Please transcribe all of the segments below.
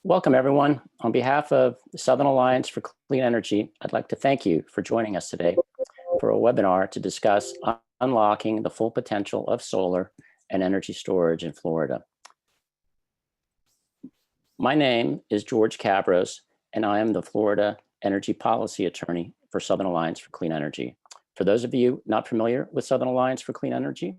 Welcome, everyone. On behalf of the Southern Alliance for Clean Energy, I'd like to thank you for joining us today for a webinar to discuss unlocking the full potential of solar and energy storage in Florida. My name is George Cabros, and I am the Florida Energy Policy Attorney for Southern Alliance for Clean Energy. For those of you not familiar with Southern Alliance for Clean Energy,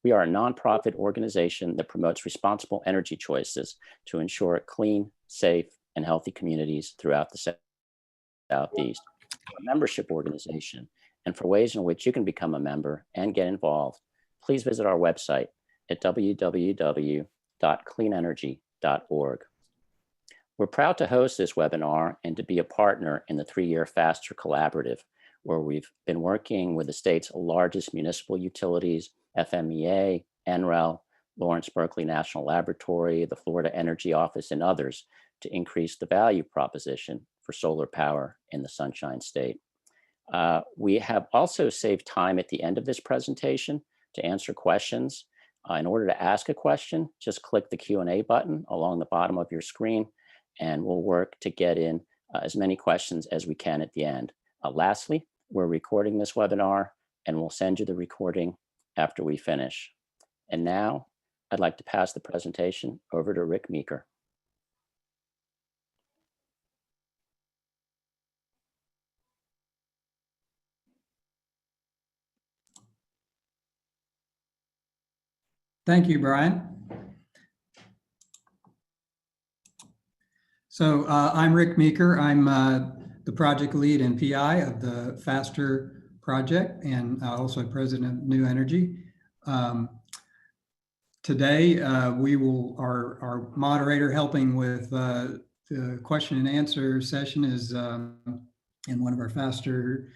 we are a nonprofit organization that promotes responsible energy choices to ensure clean, safe, and healthy communities throughout the Southeast. We're a membership organization, and for ways in which you can become a member and get involved, please visit our website at www.cleanenergy.org. We're proud to host this webinar and to be a partner in the 3-year FASTER Collaborative, where we've been working with the state's largest municipal utilities, FMEA, NREL, Lawrence Berkeley National Laboratory, the Florida Energy Office, and others to increase the value proposition for solar power in the Sunshine State. We have also saved time at the end of this presentation to answer questions. In order to ask a question, just click the Q&A button along the bottom of your screen, and we'll work to get in as many questions as we can at the end. Lastly, we're recording this webinar, and we'll send you the recording after we finish. And now I'd like to pass the presentation over to Rick Meeker. Thank you, Brian. So I'm Rick Meeker. I'm the project lead and PI of the FASTER project, and also president of Nhu Energy. Today, our moderator helping with the question and answer session is, and one of our FASTER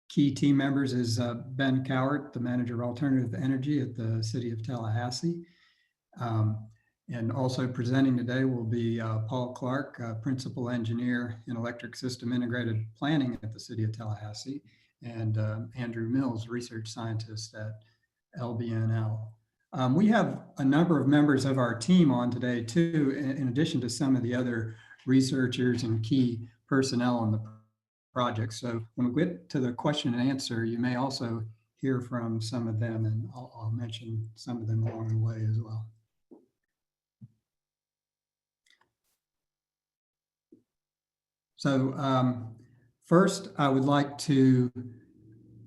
key team members is Ben Cowart, the manager of alternative energy at the city of Tallahassee. And also presenting today will be Paul Clark, principal engineer in electric system integrated planning at the city of Tallahassee, and Andrew Mills, research scientist at LBNL. We have a number of members of our team on today too, in addition to some of the other researchers and key personnel on the project. So when we get to the question and answer, you may also hear from some of them, and I'll mention some of them along the way as well. So first, I would like to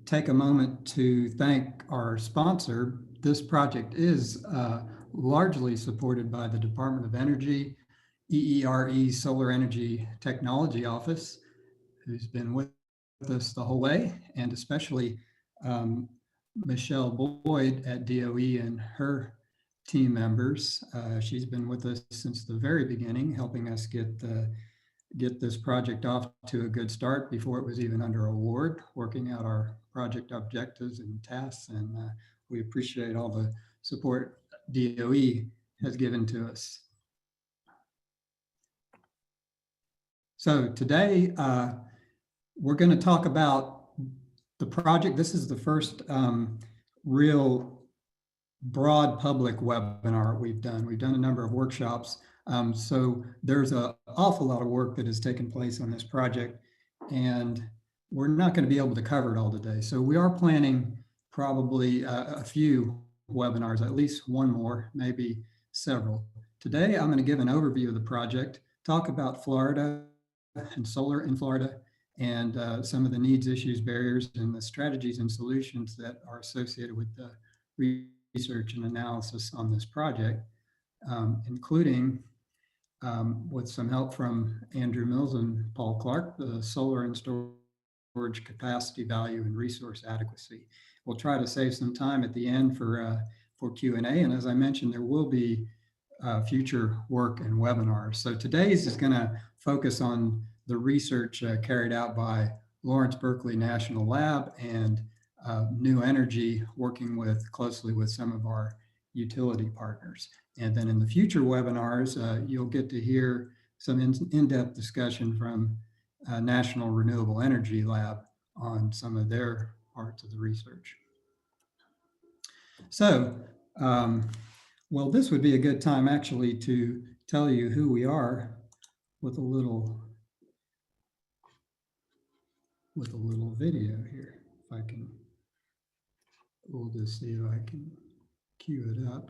take a moment to thank our sponsor. This project is largely supported by the Department of Energy, EERE Solar Energy Technology Office, who's been with us the whole way, and especially Michelle Boyd at DOE and her team members. She's been with us since the very beginning, helping us get this project off to a good start before it was even under award, working out our project objectives and tasks. And we appreciate all the support DOE has given to us. So today, we're going to talk about the project. This is the first real broad public webinar we've done. We've done a number of workshops. So there's an awful lot of work that has taken place on this project, and we're not going to be able to cover it all today. So we are planning probably a few webinars, at least one more, maybe several. Today, I'm going to give an overview of the project, talk about Florida and solar in Florida, and some of the needs, issues, barriers, and the strategies and solutions that are associated with the research and analysis on this project, including with some help from Andrew Mills and Paul Clark, the solar and storage capacity, value, and resource adequacy. We'll try to save some time at the end for Q&A, and as I mentioned, there will be future work and webinars. So today's is going to focus on the research carried out by Lawrence Berkeley National Lab and Nhu Energy, working closely with some of our utility partners. And then in the future webinars, you'll get to hear some in-depth discussion from National Renewable Energy Lab on some of their parts of the research. So, well, this would be a good time actually to tell you who we are with a little video here. If I can, we'll just see if I can cue it up.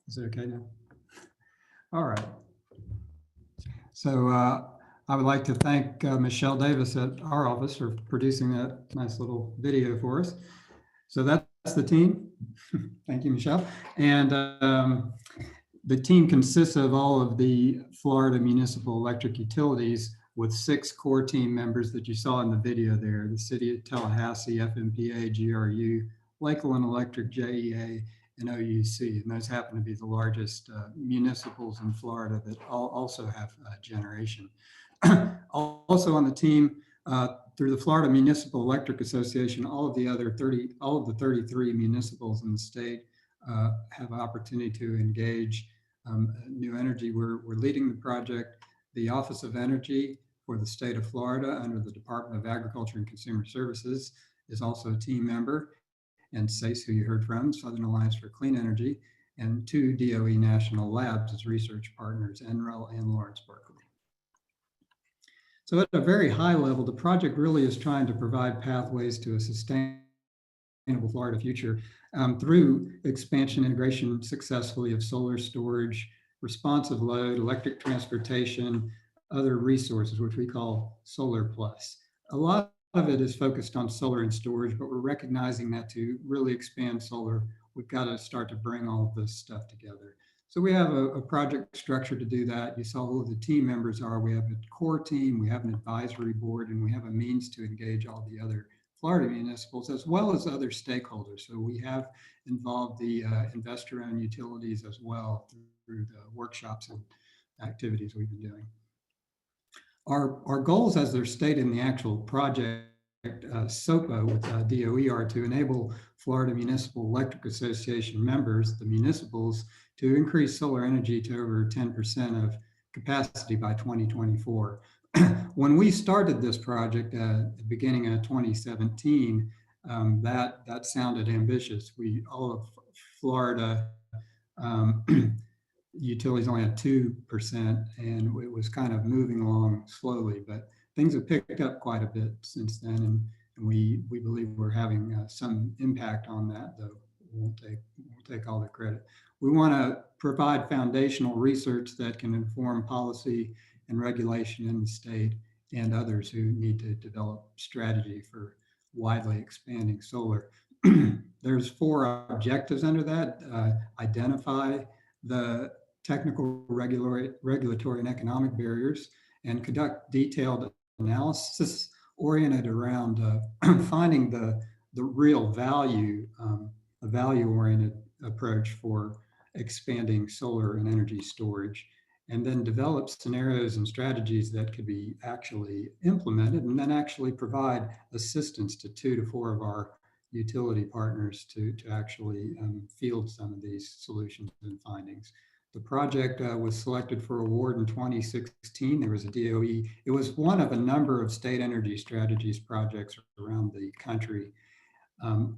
Is it okay now? All right. So I would like to thank Michelle Davis at our office for producing that nice little video for us. So that's the team. Thank you, Michelle. And the team consists of all of the Florida Municipal Electric Utilities with 6 core team members that you saw in the video there: the City of Tallahassee, FMPA, GRU, Lakeland Electric, JEA, and OUC. And those happen to be the largest municipals in Florida that also have generation. Also on the team, through the Florida Municipal Electric Association, all of the 33 municipals in the state have an opportunity to engage Nhu Energy. We're leading the project. The Office of Energy for the state of Florida under the Department of Agriculture and Consumer Services is also a team member, and SACE, who you heard from, Southern Alliance for Clean Energy, and 2 DOE National Labs as research partners, NREL and Lawrence Berkeley. So at a very high level, the project really is trying to provide pathways to a sustainable Florida future through expansion integration successfully of solar storage, responsive load, electric transportation, other resources, which we call Solar Plus. A lot of it is focused on solar and storage, but we're recognizing that to really expand solar, we've got to start to bring all of this stuff together. So we have a project structure to do that. You saw who the team members are. We have a core team, we have an advisory board, and we have a means to engage all the other Florida municipals as well as other stakeholders. So we have involved the investor-owned utilities as well through the workshops and activities we've been doing. Our goals, as they're stated in the actual project SOPA with DOE, are to enable Florida Municipal Electric Association members, the municipals, to increase solar energy to over 10% of capacity by 2024. When we started this project at the beginning of 2017, that sounded ambitious. All of Florida utilities only had 2%, and it was kind of moving along slowly, but things have picked up quite a bit since then, and we believe we're having some impact on that, though we won't take all the credit. We want to provide foundational research that can inform policy and regulation in the state and others who need to develop strategy for widely expanding solar. There's 4 objectives under that. Identify the technical, regulatory, and economic barriers, and conduct detailed analysis oriented around finding the real value, a value-oriented approach for expanding solar and energy storage, and then develop scenarios and strategies that could be actually implemented, and then actually provide assistance to 2 to 4 of our utility partners to actually field some of these solutions and findings. The project was selected for award in 2016. There was a DOE. It was one of a number of state energy strategies projects around the country.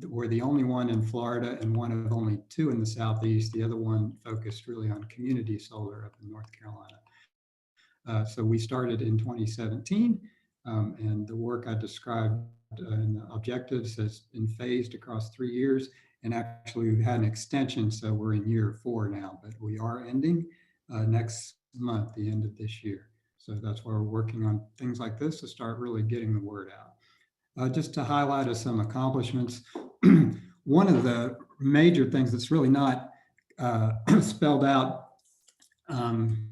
We're the only one in Florida and one of only 2 in the Southeast. The other one focused really on community solar up in North Carolina. So we started in 2017, and the work I described in the objectives has been phased across 3 years. And actually, we've had an extension, so we're in year 4 now, but we are ending next month, the end of this year. So that's why we're working on things like this to start really getting the word out. Just to highlight some accomplishments, one of the major things that's really not spelled out in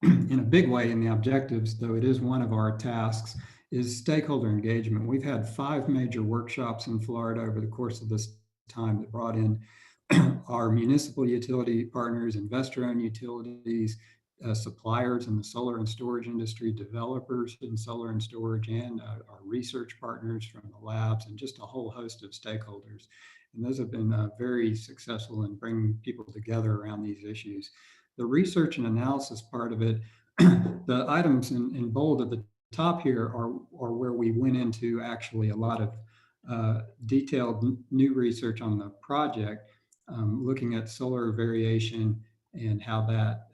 a big way in the objectives, though it is one of our tasks, is stakeholder engagement. We've had 5 major workshops in Florida over the course of this time that brought in our municipal utility partners, investor-owned utilities, suppliers in the solar and storage industry, developers in solar and storage, and our research partners from the labs, and just a whole host of stakeholders. And those have been very successful in bringing people together around these issues. The research and analysis part of it, the items in bold at the top here are where we went into actually a lot of detailed new research on the project, looking at solar variation and how that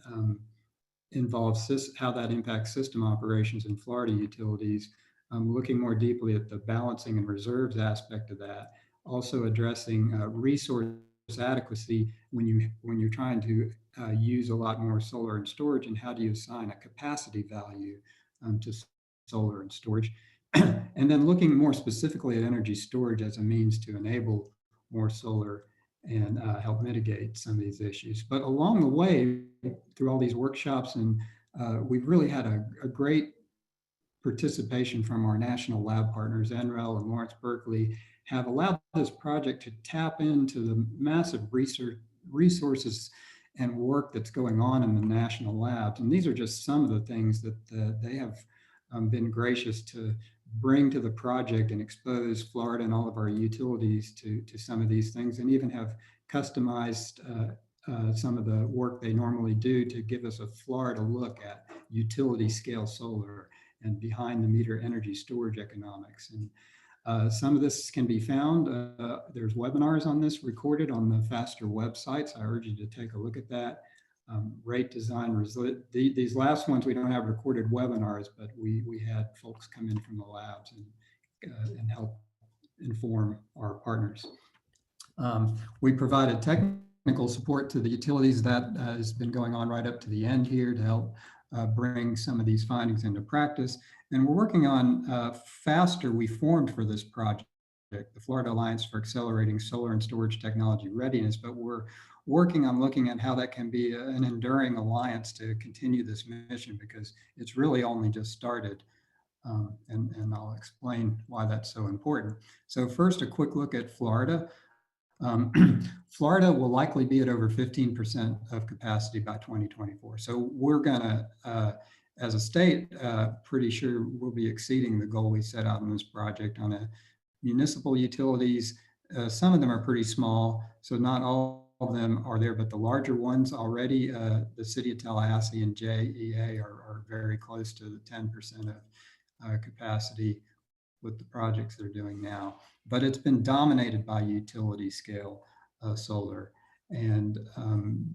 how that impacts system operations in Florida utilities, looking more deeply at the balancing and reserves aspect of that, also addressing resource adequacy when you're trying to use a lot more solar and storage, and how do you assign a capacity value to solar and storage. And then looking more specifically at energy storage as a means to enable more solar and help mitigate some of these issues. But along the way, through all these workshops, and we've really had a great participation from our national lab partners, NREL and Lawrence Berkeley, have allowed this project to tap into the massive resources and work that's going on in the national labs. And these are just some of the things that they have been gracious to bring to the project and expose Florida and all of our utilities to some of these things, and even have customized some of the work they normally do to give us a Florida look at utility scale solar and behind the meter energy storage economics. And some of this can be found. There's webinars on this recorded on the FASTER website, so I urge you to take a look at that. Rate design, these last ones we don't have recorded webinars, but we had folks come in from the labs and help inform our partners. We provided technical support to the utilities. That has been going on right up to the end here to help bring some of these findings into practice. And we're working on FASTER. We formed for this project, the Florida Alliance for Accelerating Solar and Storage Technology Readiness, but we're working on looking at how that can be an enduring alliance to continue this mission, because it's really only just started. And I'll explain why that's so important. So first, a quick look at Florida. Florida will likely be at over 15% of capacity by 2024. So we're gonna, as a state, pretty sure we'll be exceeding the goal we set out in this project. On a municipal utilities, some of them are pretty small, so not all of them are there, but the larger ones already, the city of Tallahassee and JEA are very close to the 10% of capacity with the projects they're doing now. But it's been dominated by utility scale solar. And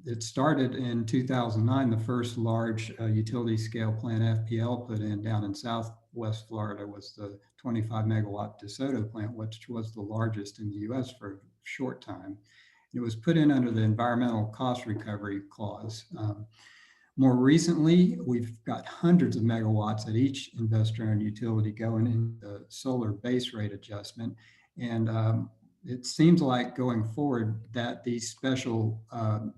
it started in 2009. The first large utility scale plant FPL put in down in Southwest Florida was the 25 megawatt DeSoto plant, which was the largest in the US for a short time. It was put in under the environmental cost recovery clause. More recently, we've got hundreds of megawatts at each investor-owned utility going in the solar base rate adjustment. And it seems like going forward that these special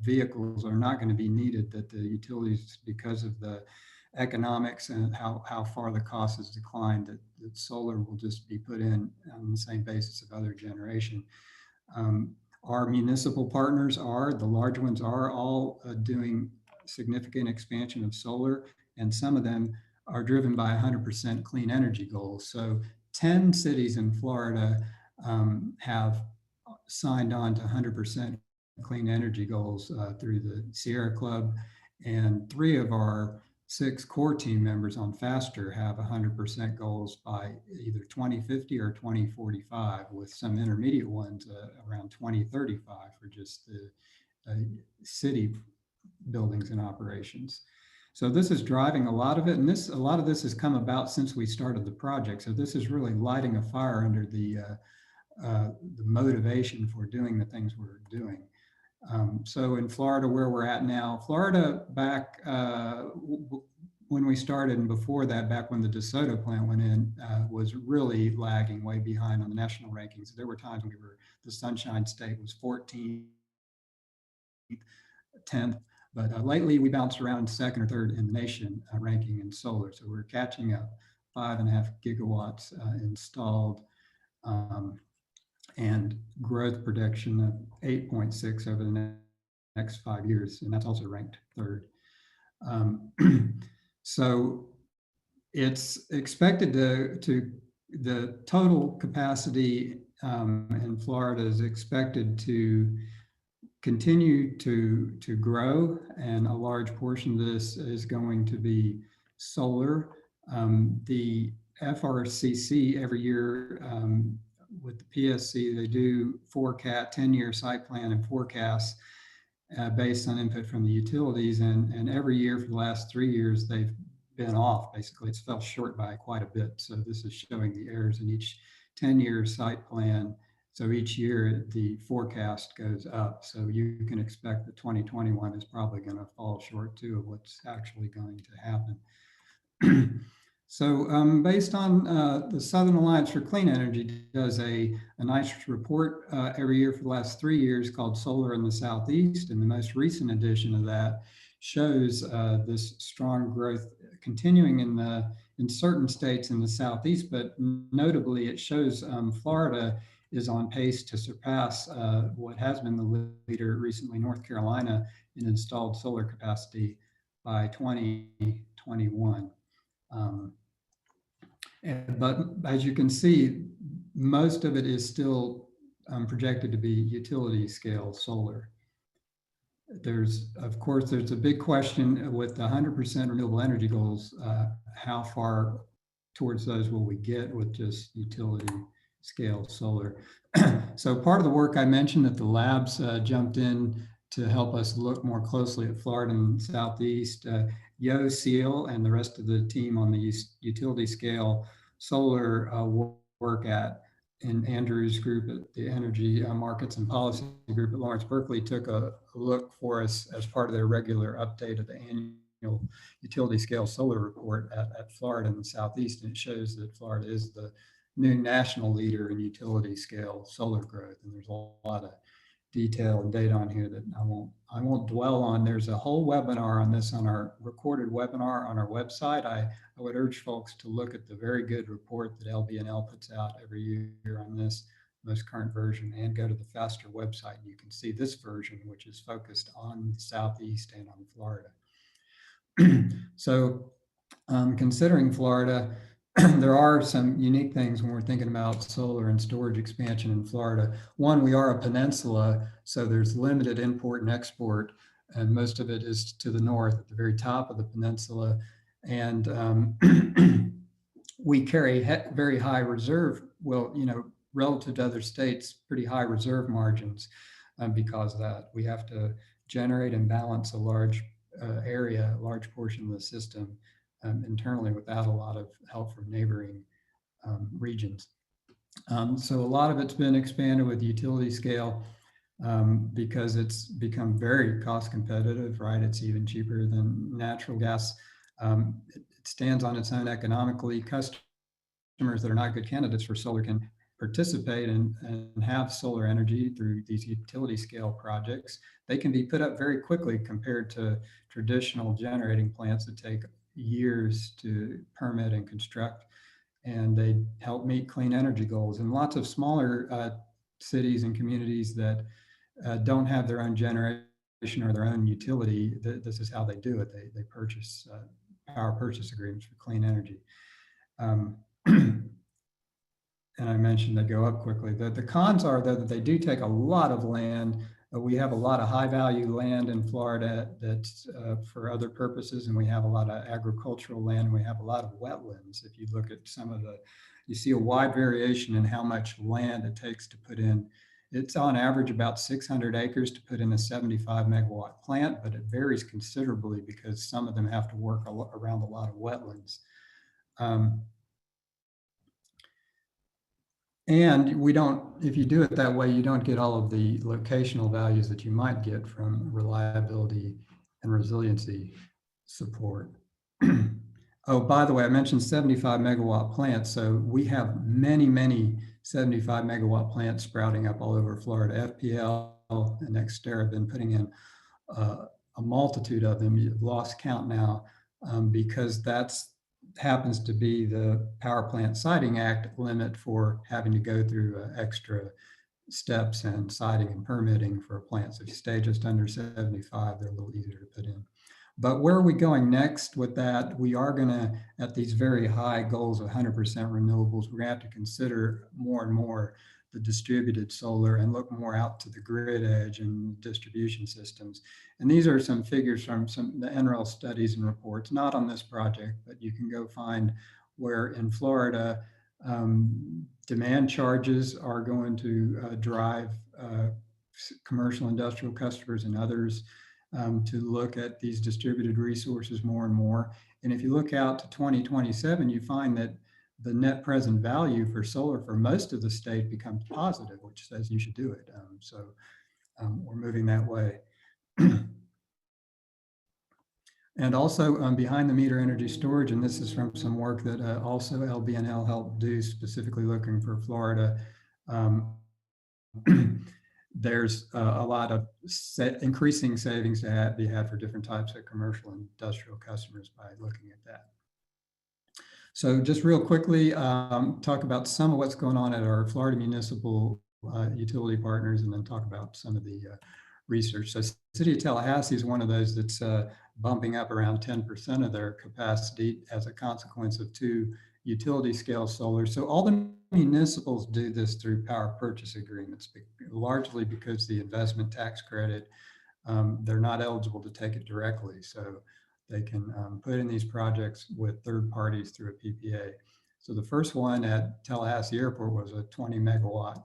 vehicles are not going to be needed, that the utilities, because of the economics and how far the cost has declined, that solar will just be put in on the same basis of other generation. Our municipal partners the large ones are all doing significant expansion of solar, and some of them are driven by 100% clean energy goals. So 10 cities in Florida have signed on to 100% clean energy goals through the Sierra Club, and 3 of our 6 core team members on FASTER have 100% goals by either 2050 or 2045, with some intermediate ones around 2035 for just the city buildings and operations. So this is driving a lot of it, and a lot of this has come about since we started the project. So this is really lighting a fire under the motivation for doing the things we're doing. So in Florida, where we're at now, Florida back when we started and before that, back when the DeSoto plant went in, was really lagging way behind on the national rankings. There were times when the Sunshine State was 14th, 10th, but lately we bounced around 2nd or 3rd in the nation ranking in solar. So we're catching up, 5.5 gigawatts installed, and growth prediction of 8.6 over the next 5 years, and that's also ranked 3rd. So it's expected to the total capacity in Florida is expected to continue to grow, and a large portion of this is going to be solar. The FRCC every year with the PSC, they do forecast 10-year site plan and forecasts based on input from the utilities, and every year for the last 3 years they've been off. Basically, it's fell short by quite a bit. So this is showing the errors in each 10-year site plan. So each year the forecast goes up. So you can expect that 2021 is probably going to fall short too of what's actually going to happen. So based on the Southern Alliance for Clean Energy does a nice report every year for the last 3 years called Solar in the Southeast. And the most recent edition of that shows this strong growth continuing in certain states in the Southeast, but notably it shows Florida is on pace to surpass what has been the leader recently, North Carolina, in installed solar capacity by 2021. But as you can see, most of it is still projected to be utility scale solar. Of course, there's a big question with the 100% renewable energy goals, how far towards those will we get with just utility scale solar? So part of the work I mentioned that the labs jumped in to help us look more closely at Florida and Southeast. Yo Seal and the rest of the team on the utility scale solar work in Andrew's group at the Energy Markets and Policy Group at Lawrence Berkeley took a look for us as part of their regular update of the annual utility scale solar report at Florida and the Southeast. And it shows that Florida is the new national leader in utility scale solar growth. And there's a lot of detail and data on here that I won't dwell on. There's a whole webinar on this on our recorded webinar on our website. I would urge folks to look at the very good report that LBNL puts out every year on this most current version, and go to the FASTER website. And you can see this version, which is focused on the Southeast and on Florida. So considering Florida, there are some unique things when we're thinking about solar and storage expansion in Florida. One, we are a peninsula, so there's limited import and export, and most of it is to the north at the very top of the peninsula. And we carry very high reserve, relative to other states, pretty high reserve margins because of that. We have to generate and balance a large area, a large portion of the system internally without a lot of help from neighboring regions. So a lot of it's been expanded with utility scale because it's become very cost competitive, right? It's even cheaper than natural gas. It stands on its own economically. Customers that are not good candidates for solar can participate and have solar energy through these utility scale projects. They can be put up very quickly compared to traditional generating plants that take years to permit and construct, and they help meet clean energy goals. And lots of smaller cities and communities that don't have their own generation or their own utility, this is how they do it. They purchase power purchase agreements for clean energy. And I mentioned they go up quickly. The cons are, though, that they do take a lot of land. We have a lot of high value land in Florida that's for other purposes, and we have a lot of agricultural land, and we have a lot of wetlands. If you look at some of you see a wide variation in how much land it takes to put in. It's on average about 600 acres to put in a 75 megawatt plant, but it varies considerably because some of them have to work around a lot of wetlands. And we don't, if you do it that way, you don't get all of the locational values that you might get from reliability and resiliency support. Oh, by the way, I mentioned 75 megawatt plants. So we have many, many 75 megawatt plants sprouting up all over Florida. FPL and Xterra have been putting in a multitude of them. You've lost count now because that's happens to be the Power Plant Siting Act limit for having to go through extra steps and siting and permitting for plants. If you stay just under 75, they're a little easier to put in. But where are we going next with that? We are going to, at these very high goals of 100% renewables, we're going to have to consider more and more the distributed solar and look more out to the grid edge and distribution systems. And these are some figures from the NREL studies and reports, not on this project, but you can go find where in Florida, demand charges are going to drive commercial industrial customers and others to look at these distributed resources more and more. And if you look out to 2027, you find that the net present value for solar for most of the state becomes positive, which says you should do it. So we're moving that way. And also behind the meter energy storage, and this is from some work that also LBNL helped do, specifically looking for Florida. There's a lot of increasing savings to be had for different types of commercial and industrial customers by looking at that. So just real quickly, talk about some of what's going on at our Florida Municipal utility partners, and then talk about some of the research. So City of Tallahassee is one of those that's bumping up around 10% of their capacity as a consequence of 2 utility scale solar. So all the municipals do this through power purchase agreements, largely because the investment tax credit, they're not eligible to take it directly. So they can put in these projects with third parties through a PPA. So the first one at Tallahassee Airport was a 20 megawatt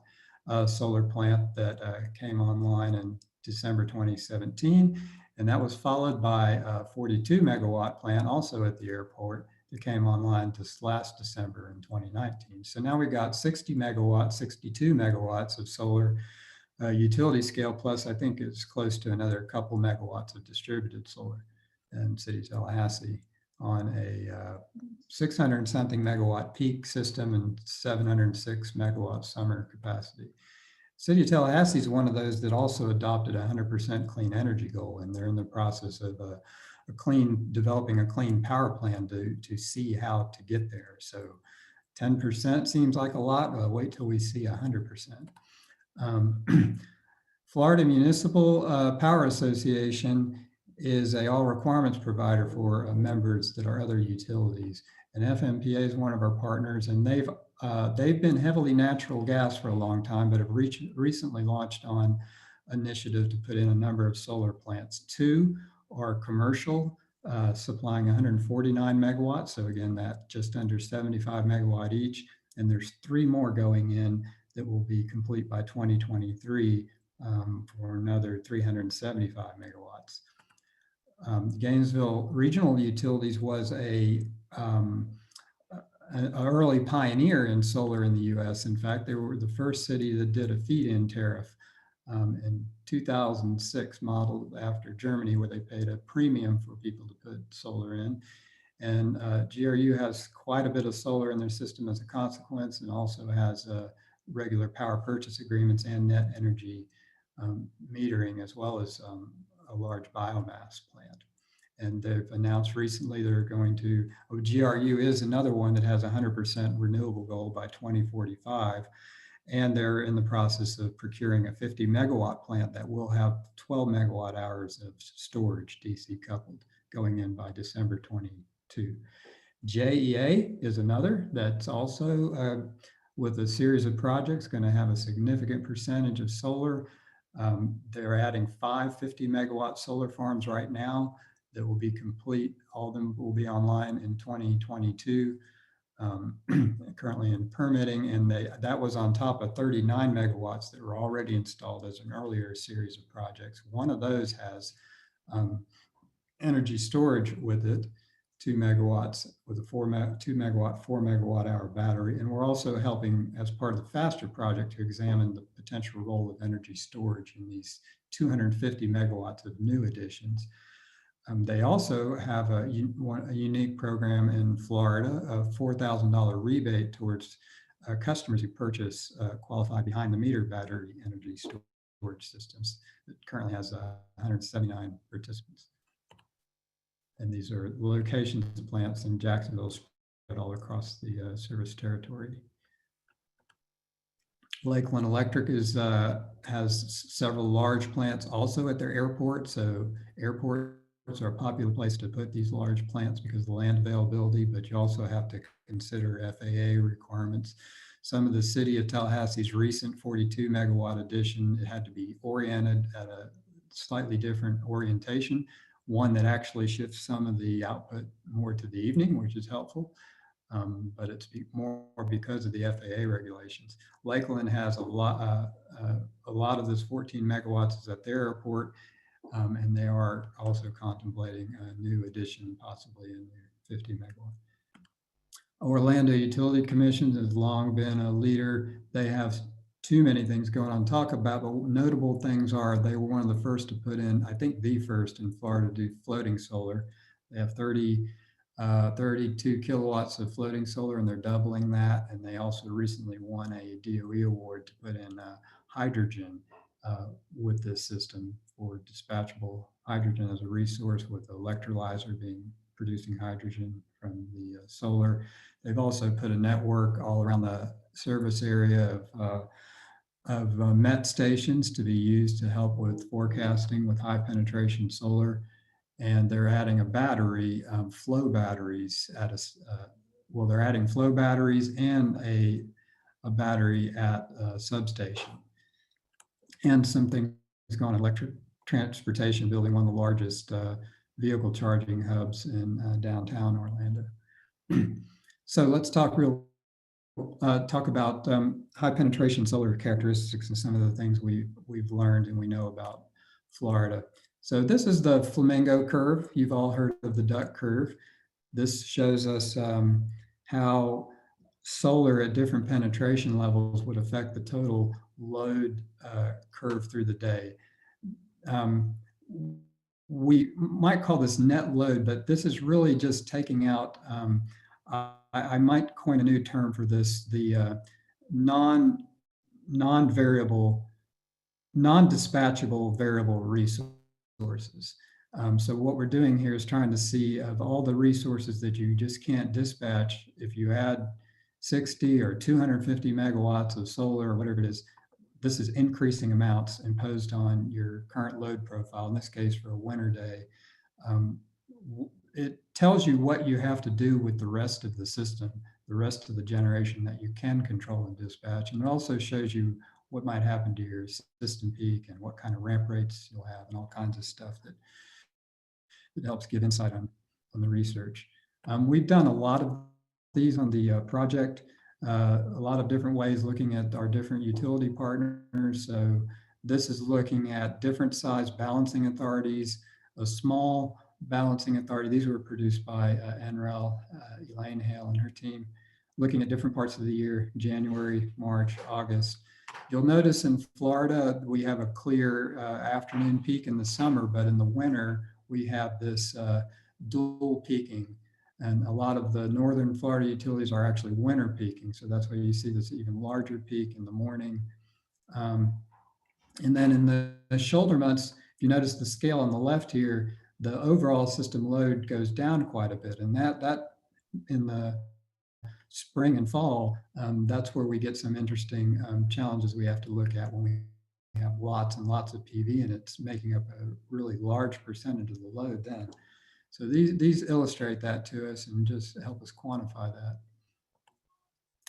solar plant that came online in December 2017. And that was followed by a 42 megawatt plant also at the airport that came online just last December in 2019. So now we've got 60 megawatts, 62 megawatts of solar utility scale, plus I think it's close to another couple megawatts of distributed solar in City of Tallahassee on a 600 and something megawatt peak system and 706 megawatt summer capacity. City of Tallahassee is one of those that also adopted a 100% clean energy goal, and they're in the process of developing a clean power plan to see how to get there. So 10% seems like a lot, but wait till we see 100%. Florida Municipal Power Association is a all requirements provider for members that are other utilities. And FMPA is one of our partners, and they've been heavily natural gas for a long time, but have recently launched on initiative to put in a number of solar plants. 2 are commercial, supplying 149 megawatts. So again, that just under 75 megawatt each. And there's 3 more going in that will be complete by 2023 for another 375 megawatts. Gainesville Regional Utilities was an early pioneer in solar in the US. In fact, they were the first city that did a feed-in tariff in 2006, modeled after Germany, where they paid a premium for people to put solar in. And GRU has quite a bit of solar in their system as a consequence, and also has regular power purchase agreements and net energy metering, as well as a large biomass plant. And they've announced recently they're going to, GRU is another one that has a 100% renewable goal by 2045. And they're in the process of procuring a 50 megawatt plant that will have 12 megawatt hours of storage, DC coupled, going in by December 22. JEA is another that's also with a series of projects going to have a significant percentage of solar. They're adding 50 megawatt solar farms right now that will be complete. All of them will be online in 2022. Currently in permitting, and that was on top of 39 megawatts that were already installed as an earlier series of projects. One of those has energy storage with it, 2 megawatts with a 4 megawatt hour battery. And we're also helping, as part of the FASTER project, to examine the potential role of energy storage in these 250 megawatts of new additions. They also have a unique program in Florida, a $4,000 rebate towards customers who purchase qualified behind the meter battery energy storage systems. It currently has 179 participants. And these are locations of plants in Jacksonville spread all across the service territory. Lakeland Electric has several large plants also at their airport. So airports are a popular place to put these large plants because of the land availability, but you also have to consider FAA requirements. Some of the city of Tallahassee's recent 42 megawatt addition, it had to be oriented at a slightly different orientation, one that actually shifts some of the output more to the evening, which is helpful. But it's more because of the FAA regulations. Lakeland has a lot of this 14 megawatts is at their airport, and they are also contemplating a new addition, possibly in their 50 megawatt. Orlando Utility Commission has long been a leader. They have too many things going on to talk about, but notable things are they were one of the first to put in, I think the first in Florida to do floating solar. They have 32 kilowatts of floating solar, and they're doubling that. And they also recently won a DOE award to put in hydrogen with this system for dispatchable hydrogen as a resource, with electrolyzer producing hydrogen from the solar. They've also put a network all around the service area of MET stations to be used to help with forecasting with high penetration solar. And they're adding a battery, flow batteries they're adding flow batteries and a battery at a substation. And some things going on electric transportation, building one of the largest vehicle charging hubs in downtown Orlando. So let's talk about high penetration solar characteristics and some of the things we've learned and we know about Florida. So this is the flamingo curve. You've all heard of the duck curve. This shows us how solar at different penetration levels would affect the total load curve through the day. We might call this net load, but this is really just taking out, I might coin a new term for this, the non-dispatchable variable resources. So what we're doing here is trying to see, of all the resources that you just can't dispatch, if you add 60 or 250 megawatts of solar or whatever it is, this is increasing amounts imposed on your current load profile, in this case for a winter day. It tells you what you have to do with the rest of the system, the rest of the generation that you can control and dispatch. And it also shows you what might happen to your system peak and what kind of ramp rates you'll have and all kinds of stuff that it helps give insight on the research. We've done a lot of these on the project, a lot of different ways looking at our different utility partners. So this is looking at different size balancing authorities, a small balancing authority. These were produced by NREL, Elaine Hale and her team, looking at different parts of the year, January, March, August. You'll notice in Florida, we have a clear afternoon peak in the summer, but in the winter, we have this dual peaking. And a lot of the northern Florida utilities are actually winter peaking. So that's why you see this even larger peak in the morning. And then in the shoulder months, if you notice the scale on the left here, the overall system load goes down quite a bit. And that in the spring and fall, that's where we get some interesting challenges we have to look at when we have lots and lots of PV and it's making up a really large percentage of the load then. So these illustrate that to us and just help us quantify that.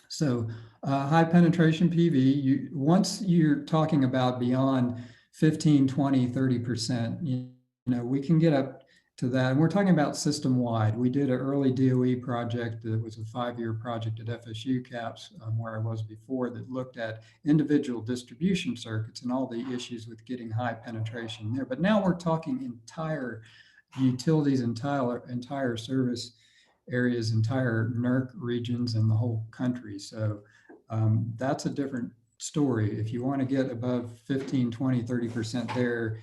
So high penetration PV, once you're talking about beyond 15, 20, 30%, you know, we can get up to that. And we're talking about system-wide. We did an early DOE project that was a 5-year project at FSU CAPS, where I was before, that looked at individual distribution circuits and all the issues with getting high penetration there. But now we're talking entire utilities, entire service areas, entire NERC regions, and the whole country. So that's a different story. If you want to get above 15, 20, 30% there,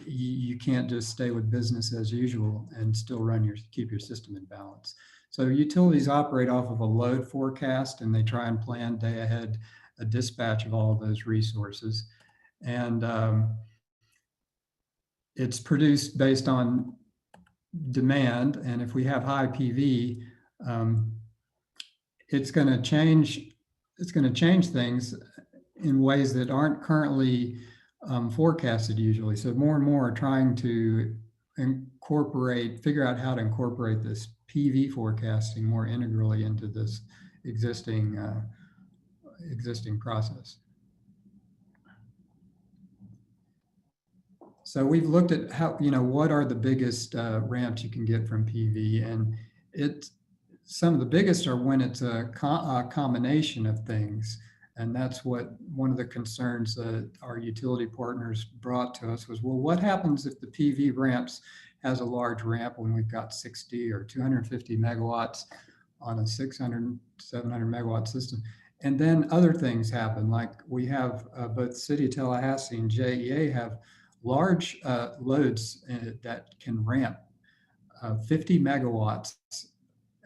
you can't just stay with business as usual and still keep your system in balance. So utilities operate off of a load forecast, and they try and plan day ahead a dispatch of all of those resources. And it's produced based on demand. And if we have high PV, it's going to change things in ways that aren't currently forecasted usually. So more and more are trying to figure out how to incorporate this PV forecasting more integrally into this existing process. So we've looked at how, what are the biggest ramps you can get from PV, and some of the biggest are when it's a combination of things. And that's one of the concerns that our utility partners brought to us was, well, what happens if the PV ramps has a large ramp when we've got 60 or 250 megawatts on a 600, 700 megawatt system? And then other things happen, like we have both City of Tallahassee and JEA have large loads that can ramp 50 megawatts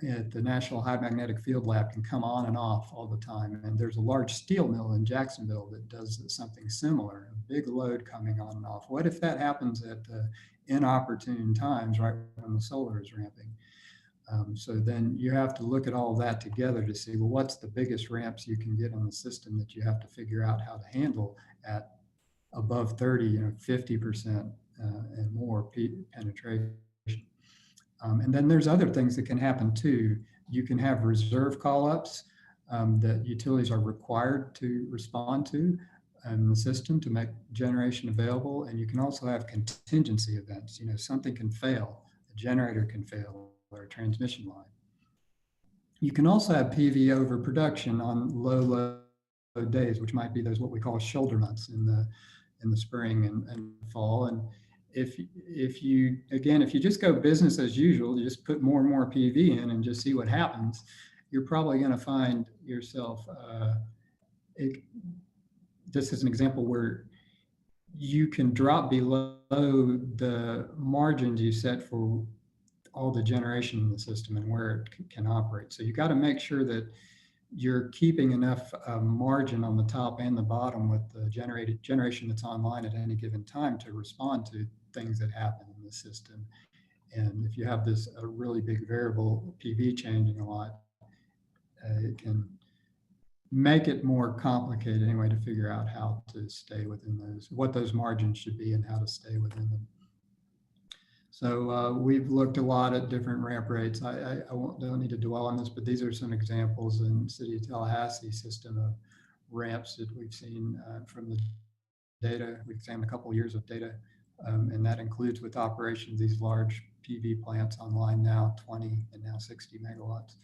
at the National High Magnetic Field Lab can come on and off all the time. And there's a large steel mill in Jacksonville that does something similar, a big load coming on and off. What if that happens at inopportune times, right when the solar is ramping? So then you have to look at all that together to see, well, what's the biggest ramps you can get on the system that you have to figure out how to handle at above 30, 50% and more penetration. And then there's other things that can happen too. You can have reserve call-ups that utilities are required to respond to in the system to make generation available. And you can also have contingency events. Something can fail, a generator can fail, or a transmission line. You can also have PV overproduction on low days, which might be those what we call shoulder months in the spring and fall. And if you just go business as usual, you just put more and more PV in and just see what happens, you're probably going to find yourself, this is an example where you can drop below the margins you set for all the generation in the system and where it can operate. So you got to make sure that you're keeping enough margin on the top and the bottom with the generation that's online at any given time to respond to things that happen in the system. And if you have this a really big variable PV changing a lot, it can make it more complicated anyway to figure out how to stay within what those margins should be and how to stay within them. So we've looked a lot at different ramp rates. I don't need to dwell on this, but these are some examples in City of Tallahassee system of ramps that we've seen from the data. We've examined a couple of years of data, and that includes with operation of these large PV plants online now, 20 and now 60 megawatts.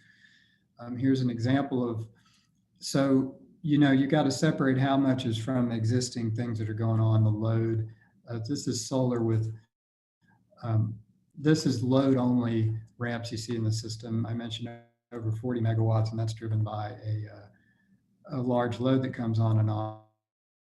Here's an example of, so, you got to separate how much is from existing things that are going on, the load. This is solar with this is load only ramps you see in the system. I mentioned over 40 megawatts, and that's driven by a large load that comes on and off.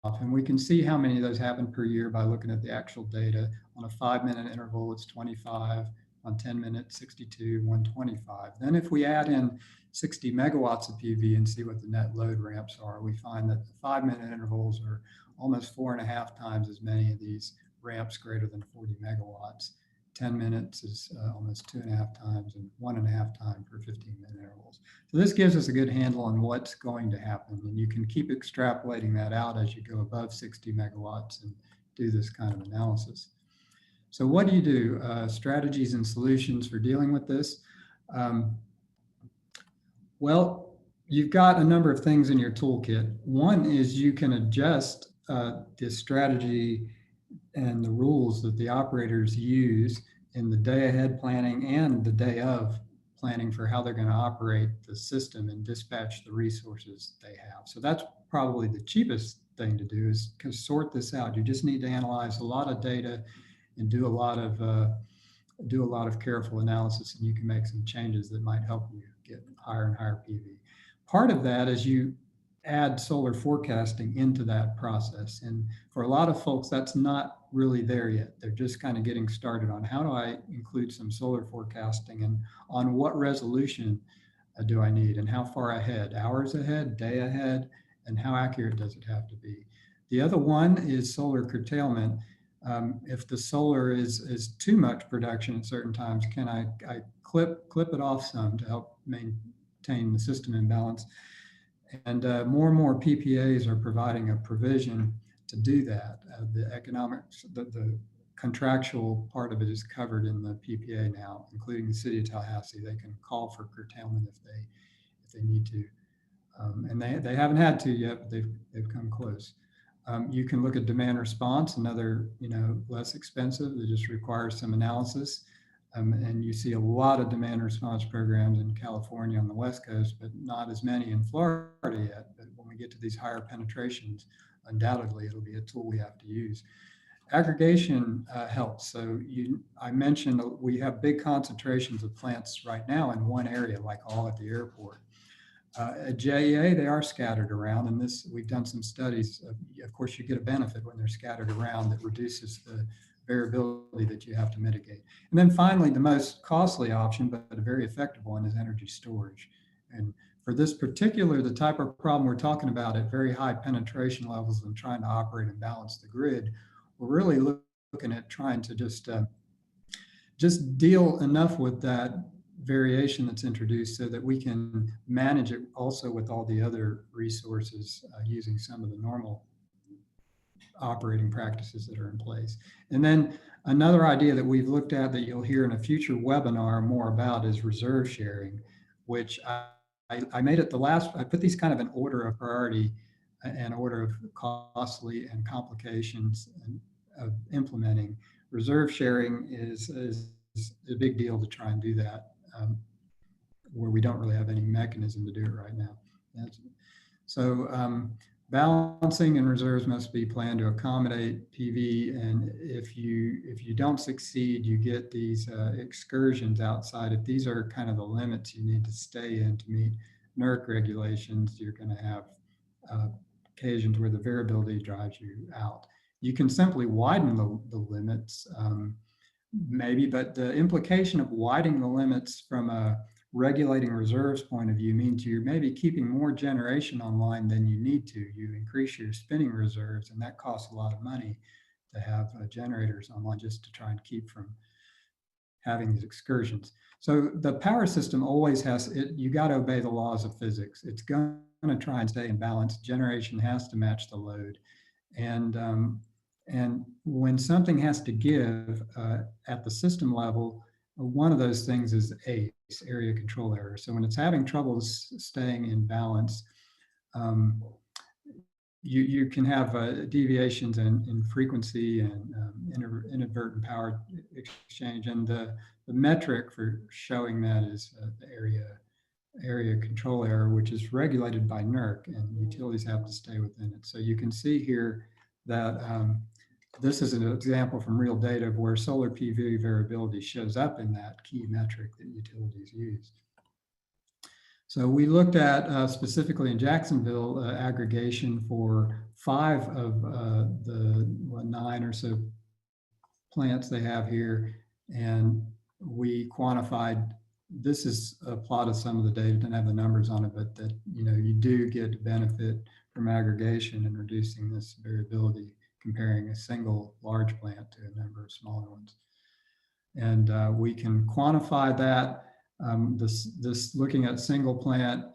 And we can see how many of those happen per year by looking at the actual data. On a 5-minute interval, it's 25. On 10 minutes, 62, 125. Then if we add in 60 megawatts of PV and see what the net load ramps are, we find that the 5-minute intervals are almost 4.5 times as many of these ramps greater than 40 megawatts. 10 minutes is almost 2.5 times, and 1.5 times for 15-minute intervals. So this gives us a good handle on what's going to happen, and you can keep extrapolating that out as you go above 60 megawatts and do this kind of analysis. So what do you do? Strategies and solutions for dealing with this. Well, you've got a number of things in your toolkit. One is you can adjust the strategy and the rules that the operators use in the day ahead planning and the day of planning for how they're going to operate the system and dispatch the resources they have. So that's probably the cheapest thing to do, is to sort this out. You just need to analyze a lot of data and do a lot of careful analysis, and you can make some changes that might help you get higher and higher PV. Part of that is you add solar forecasting into that process. And for a lot of folks, that's not really there yet. They're just kind of getting started on how do I include some solar forecasting, and on what resolution do I need, and how far ahead, hours ahead, day ahead, and how accurate does it have to be. The other one is solar curtailment. If the solar is too much production at certain times, can I clip it off some to help maintain the system in balance? And more and more PPAs are providing a provision to do that. The economics, the contractual part of it is covered in the PPA now, including the city of Tallahassee. They can call for curtailment if they need to, and they haven't had to yet, but they've come close. You can look at demand response, another less expensive. It just requires some analysis. And you see a lot of demand response programs in California on the West Coast, but not as many in Florida yet. But when we get to these higher penetrations, undoubtedly it'll be a tool we have to use. Aggregation helps. So I mentioned we have big concentrations of plants right now in one area, like all at the airport. At JEA, they are scattered around, and we've done some studies. Of course, you get a benefit when they're scattered around that reduces the variability that you have to mitigate. And then finally, the most costly option, but a very effective one, is energy storage. And for this particular, the type of problem we're talking about at very high penetration levels and trying to operate and balance the grid, we're really looking at trying to just deal enough with that variation that's introduced so that we can manage it also with all the other resources using some of the normal operating practices that are in place. And then another idea that we've looked at that you'll hear in a future webinar more about is reserve sharing, which I made it I put these kind of in order of priority and order of costly and complications of implementing. Reserve sharing is a big deal to try and do that, where we don't really have any mechanism to do it right now. Balancing and reserves must be planned to accommodate PV, and if you don't succeed, you get these excursions outside. If these are kind of the limits you need to stay in to meet NERC regulations, you're going to have occasions where the variability drives you out. You can simply widen the limits, maybe, but the implication of widening the limits from a regulating reserves point of view means you're maybe keeping more generation online than you need to. You increase your spinning reserves, and that costs a lot of money to have generators online just to try and keep from having these excursions. So the power system always you got to obey the laws of physics. It's going to try and stay in balance. Generation has to match the load. And when something has to give at the system level, one of those things is ACE, area control error. So when it's having trouble staying in balance, you can have deviations in frequency and inadvertent power exchange. And the metric for showing that is the area control error, which is regulated by NERC, and utilities have to stay within it. So you can see here that this is an example from real data of where solar PV variability shows up in that key metric that utilities use. So we looked at specifically in Jacksonville aggregation for 5 of the 9 or so plants they have here, and we quantified. This is a plot of some of the data, didn't have the numbers on it, but that you do get benefit from aggregation and reducing this variability, comparing a single large plant to a number of smaller ones. And we can quantify that. This looking at single plant,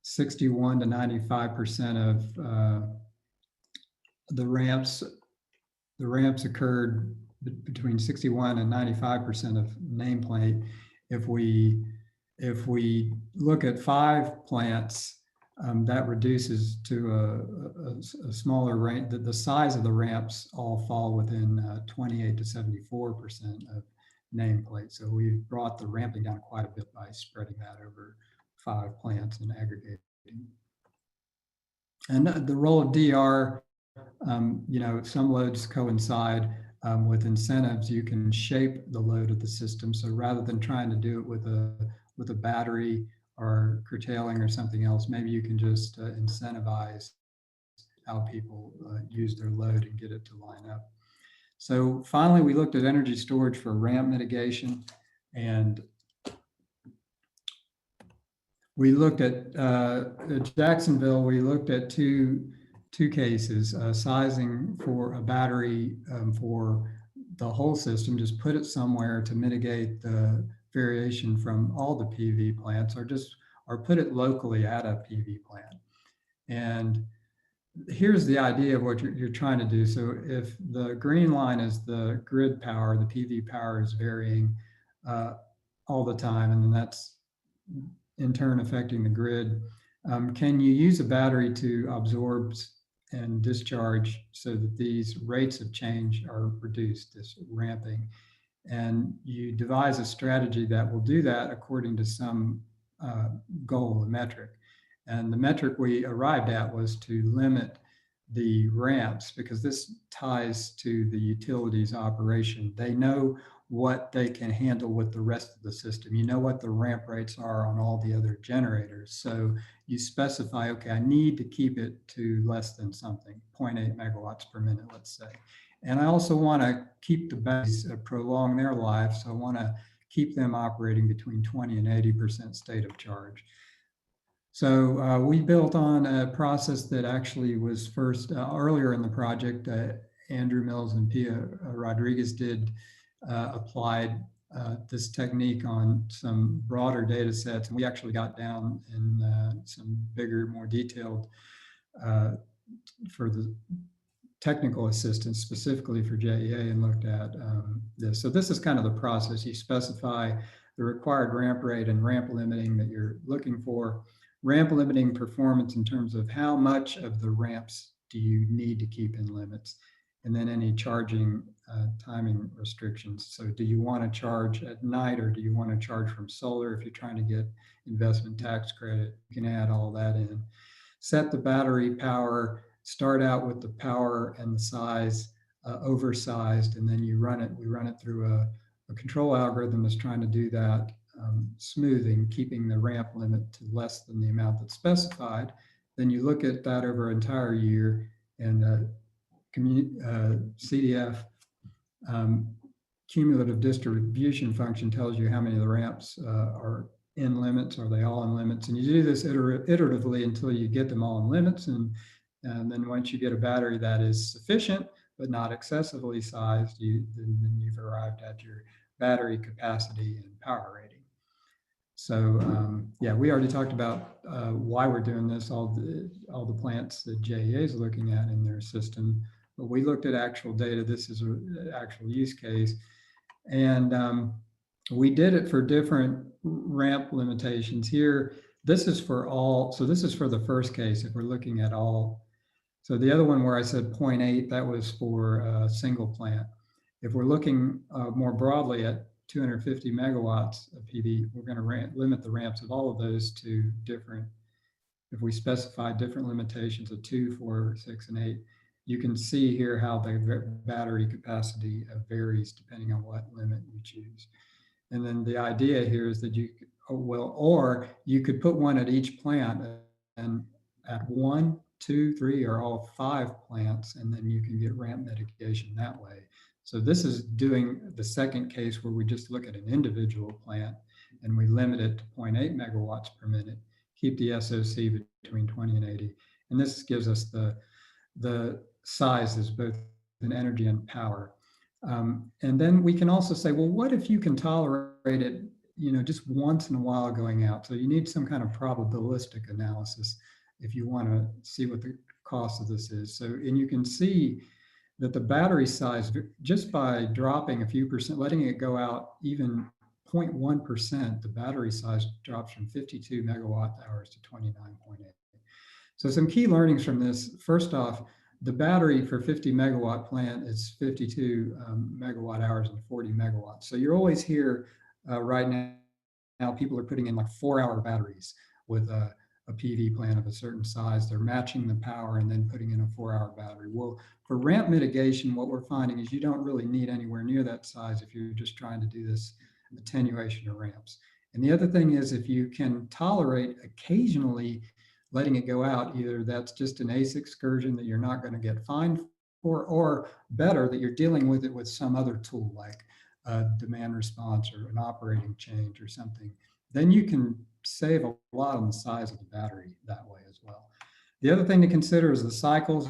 61 to 95% of the ramps occurred between 61 and 95% of nameplate. If we look at 5 plants, that reduces to a smaller range. The size of the ramps all fall within 28 to 74% of nameplate. So we've brought the ramping down quite a bit by spreading that over 5 plants and aggregating. And the role of DR, some loads coincide with incentives. You can shape the load of the system. So rather than trying to do it with a battery or curtailing or something else, maybe you can just incentivize how people use their load and get it to line up. So finally, we looked at energy storage for ramp mitigation, and we looked at Jacksonville. We looked at two cases, sizing for a battery for the whole system, just put it somewhere to mitigate the variation from all the PV plants, or put it locally at a PV plant. And here's the idea of what you're trying to do. So if the green line is the grid power, the PV power is varying all the time, and then that's in turn affecting the grid. Can you use a battery to absorb and discharge so that these rates of change are reduced, this ramping? And you devise a strategy that will do that according to some goal, a metric. And the metric we arrived at was to limit the ramps, because this ties to the utilities operation. They know what they can handle with the rest of the system. You know what the ramp rates are on all the other generators. So you specify, okay, I need to keep it to less than something, 0.8 megawatts per minute, let's say. And I also want to keep the batteries, prolong their life. So I want to keep them operating between 20 and 80% state of charge. So we built on a process that actually was first earlier in the project. Andrew Mills and Pia Rodriguez applied this technique on some broader data sets. And we actually got down in some bigger, more detailed for the technical assistance specifically for JEA, and looked at this. So this is kind of the process. You specify the required ramp rate and ramp limiting that you're looking for. Ramp limiting performance in terms of how much of the ramps do you need to keep in limits, and then any charging timing restrictions. So do you want to charge at night, or do you want to charge from solar? If you're trying to get investment tax credit, you can add all that in. Set the battery power, start out with the power and the size oversized, and then we run it through a control algorithm that's trying to do that, smoothing, keeping the ramp limit to less than the amount that's specified. Then you look at that over an entire year, and CDF cumulative distribution function tells you how many of the ramps are in limits. Are they all in limits? And you do this iteratively until you get them all in limits. And then once you get a battery that is sufficient but not excessively sized, then you've arrived at your battery capacity and power rating. So yeah, we already talked about why we're doing this, all the plants that JEA is looking at in their system. But we looked at actual data. This is an actual use case. And we did it for different ramp limitations here. This is for all. So this is for the first case, if we're looking at all. So the other one where I said 0.8, that was for a single plant. If we're looking more broadly at 250 megawatts of PV, we're going to limit the ramps of all of those to different. If we specify different limitations of 2, 4, 6, and 8, you can see here how the battery capacity varies depending on what limit you choose. And then the idea here is that or you could put one at each plant, and at 1, 2, 3, or all 5 plants, and then you can get ramp mitigation that way. So this is doing the second case where we just look at an individual plant and we limit it to 0.8 megawatts per minute, keep the SOC between 20 and 80. And this gives us the sizes, both in energy and power. And then we can also say, well, what if you can tolerate it, just once in a while going out? So you need some kind of probabilistic analysis if you want to see what the cost of this is. So, and you can see that the battery size, just by dropping a few percent, letting it go out even 0.1%, the battery size drops from 52 megawatt hours to 29.8. So some key learnings from this. First off, the battery for 50 megawatt plant is 52 megawatt hours and 40 megawatts. So you're always here right now, people are putting in like 4-hour batteries with a PV plant of a certain size. They're matching the power and then putting in a 4-hour battery. Well, for ramp mitigation, what we're finding is you don't really need anywhere near that size if you're just trying to do this attenuation of ramps. And the other thing is, if you can tolerate occasionally letting it go out, either that's just an ACE excursion that you're not going to get fined for, or better, that you're dealing with it with some other tool like a demand response or an operating change or something, then you can save a lot on the size of the battery that way as well. The other thing to consider is the cycles.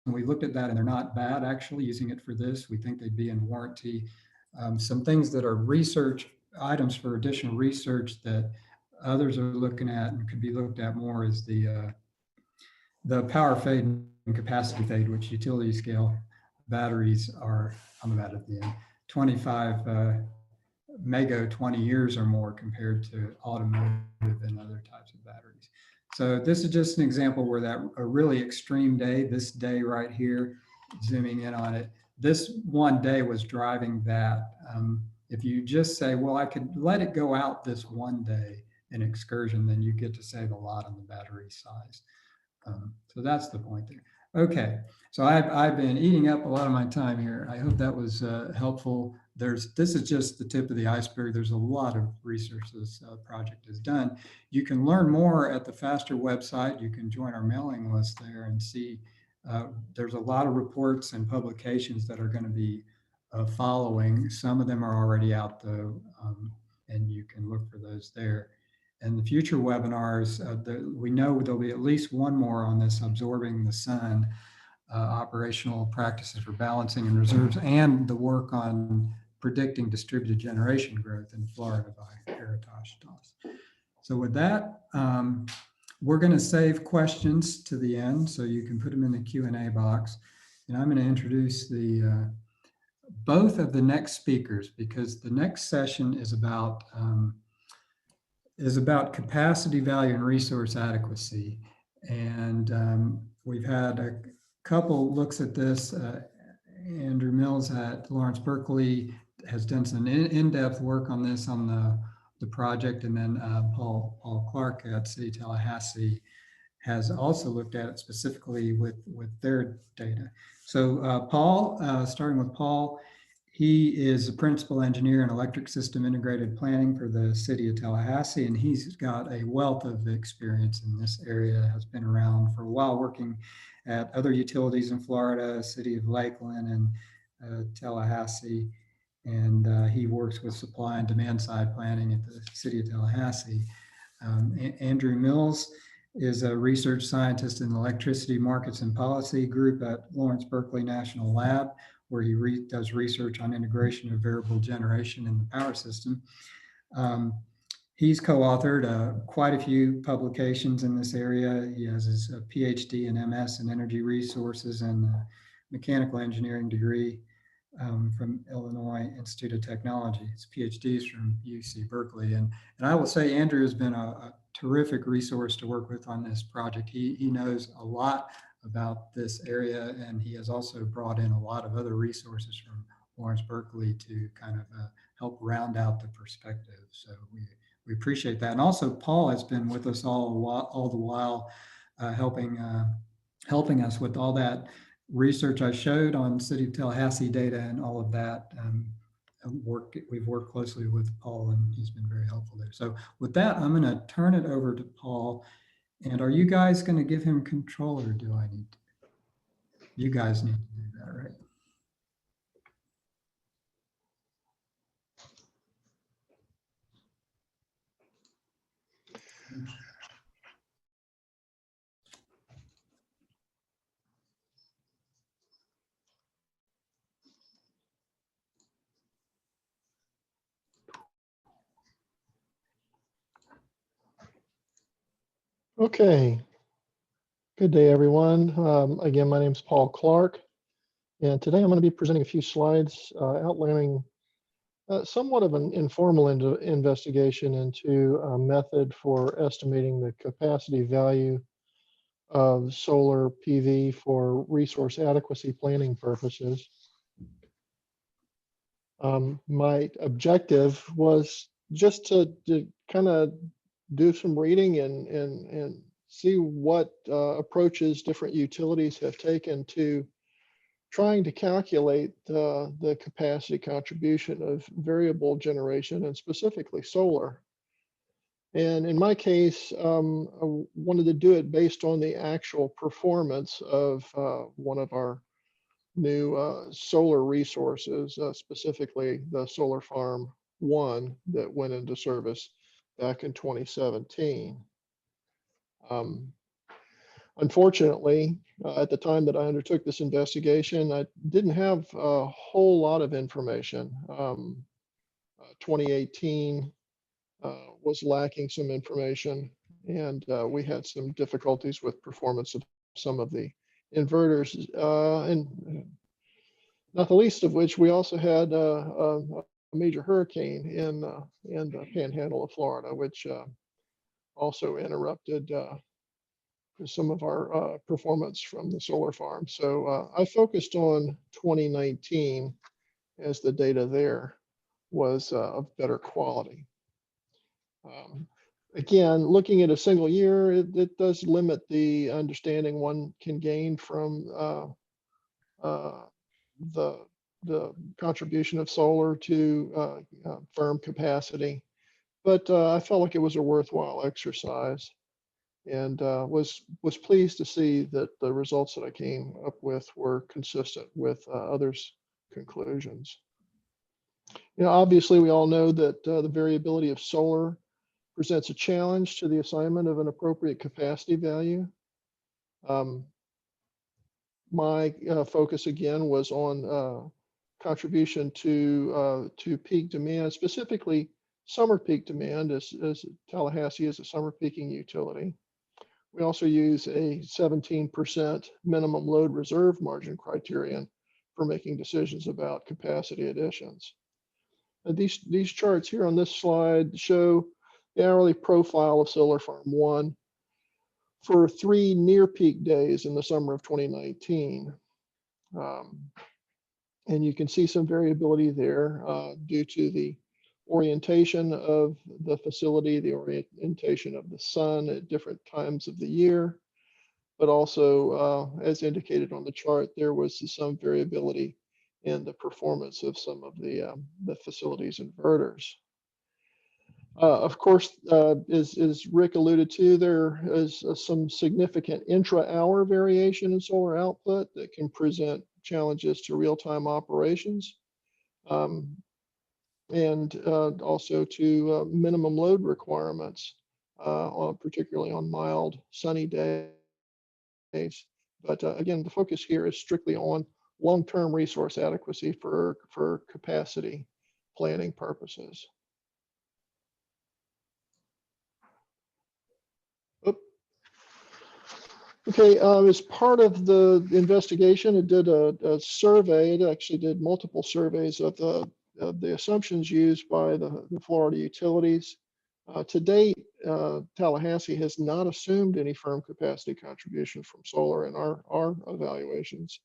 And we looked at that and they're not bad actually using it for this. We think they'd be in warranty. Some things that are research items for additional research that others are looking at and could be looked at more is the power fade and capacity fade, which utility scale batteries are, I'm about at the end, 25 mega 20 years or more compared to automotive and other types of batteries. So this is just an example where that a really extreme day, this day right here, zooming in on it, this one day was driving that. If you just say, well, I could let it go out this one day in excursion, then you get to save a lot on the battery size. So that's the point there. Okay, so I've been eating up a lot of my time here. I hope that was helpful. This is just the tip of the iceberg. There's a lot of research this project has done. You can learn more at the FASTER website. You can join our mailing list there and see there's a lot of reports and publications that are going to be following. Some of them are already out though, and you can look for those there. And the future webinars, we know there'll be at least one more on this absorbing the sun, operational practices for balancing and reserves, and the work on predicting distributed generation growth in Florida by Paratosh Das. So with that, we're going to save questions to the end, so you can put them in the Q&A box. And I'm going to introduce both of the next speakers, because the next session is about capacity value and resource adequacy. And we've had a couple looks at this. Andrew Mills at Lawrence Berkeley has done some in-depth work on this on the project. And then Paul Clark at City Tallahassee has also looked at it specifically with their data. So Paul, starting with Paul, he is a principal engineer in electric system integrated planning for the city of Tallahassee, and he's got a wealth of experience in this area, has been around for a while working at other utilities in Florida, city of Lakeland and Tallahassee. And he works with supply and demand side planning at the city of Tallahassee. Andrew Mills is a research scientist in the electricity markets and policy group at Lawrence Berkeley National Lab, where he does research on integration of variable generation in the power system. He's co-authored quite a few publications in this area. He has his PhD and MS in energy resources and mechanical engineering degree from Illinois Institute of Technology. His PhD is from UC Berkeley. And I will say Andrew has been a terrific resource to work with on this project. He knows a lot about this area, and he has also brought in a lot of other resources from Lawrence Berkeley to kind of help round out the perspective. So we appreciate that. And also Paul has been with us all the while, helping us with all that research I showed on City of Tallahassee data and all of that. We've worked closely with Paul, and he's been very helpful there. So with that, I'm going to turn it over to Paul. And are you guys going to give him control, or do I need to? You guys need to do that, right? Okay, good day, everyone. Again, my name is Paul Clark, and today I'm going to be presenting a few slides outlining somewhat of an informal investigation into a method for estimating the capacity value of solar PV for resource adequacy planning purposes. My objective was just to kind of do some reading and see what approaches different utilities have taken to trying to calculate the capacity contribution of variable generation and specifically solar. And in my case, I wanted to do it based on the actual performance of one of our new solar resources, specifically the Solar Farm 1 that went into service back in 2017. Unfortunately, at the time that I undertook this investigation, I didn't have a whole lot of information. 2018 was lacking some information, and we had some difficulties with performance of some of the inverters, and not the least of which we also had a major hurricane in the panhandle of Florida, which also interrupted some of our performance from the solar farm. So I focused on 2019 as the data there was of better quality. Again, looking at a single year, it does limit the understanding one can gain from the contribution of solar to firm capacity. But I felt like it was a worthwhile exercise, and was pleased to see that the results that I came up with were consistent with others' conclusions. You know, obviously, we all know that the variability of solar presents a challenge to the assignment of an appropriate capacity value. My focus again was on contribution to peak demand, specifically summer peak demand, as Tallahassee is a summer peaking utility. We also use a 17% minimum load reserve margin criterion for making decisions about capacity additions. These charts here on this slide show the hourly profile of Solar Farm 1 for 3 near peak days in the summer of 2019. And you can see some variability there due to the orientation of the facility, the orientation of the sun at different times of the year, but also, as indicated on the chart, there was some variability in the performance of some of the facility's inverters. Of course, as Rick alluded to, there is some significant intra-hour variation in solar output that can present challenges to real-time operations. And also to minimum load requirements, particularly on mild sunny days. But again, the focus here is strictly on long-term resource adequacy for capacity planning purposes. Okay, as part of the investigation, it did a survey. It actually did multiple surveys of the assumptions used by the Florida utilities. To date, Tallahassee has not assumed any firm capacity contribution from solar in our evaluations.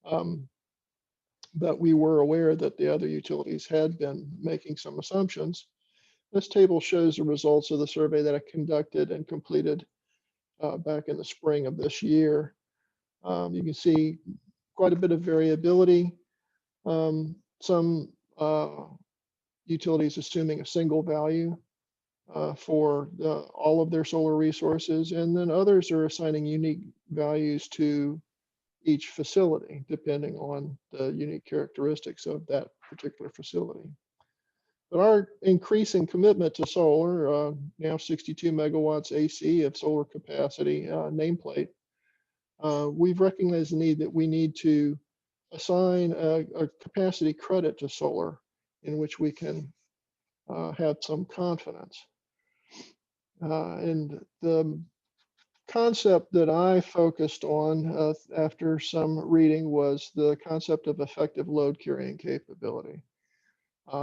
But we were aware that the other utilities had been making some assumptions. This table shows the results of the survey that I conducted and completed back in the spring of this year. You can see quite a bit of variability. Some utilities assuming a single value for all of their solar resources, and then others are assigning unique values to each facility depending on the unique characteristics of that particular facility. But our increasing commitment to solar, now 62 megawatts AC of solar capacity nameplate, we've recognized the need that we need to assign a capacity credit to solar in which we can have some confidence. And the concept that I focused on after some reading was the concept of effective load carrying capability.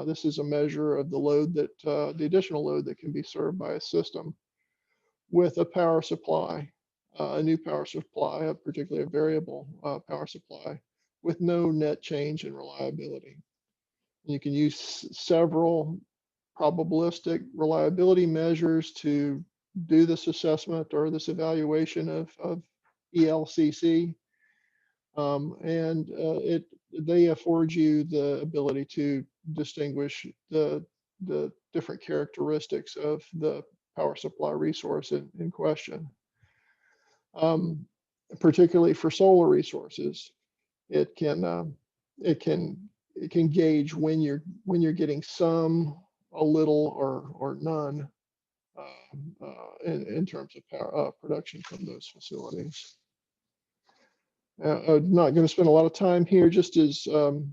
This is a measure of the load that the additional load that can be served by a system with a power supply, a new power supply, particularly a variable power supply, with no net change in reliability. You can use several probabilistic reliability measures to do this assessment or this evaluation of ELCC. And they afford you the ability to distinguish the different characteristics of the power supply resource in question. Particularly for solar resources, it can gauge when you're getting some, a little, or none in terms of power production from those facilities. I'm not going to spend a lot of time here, just as for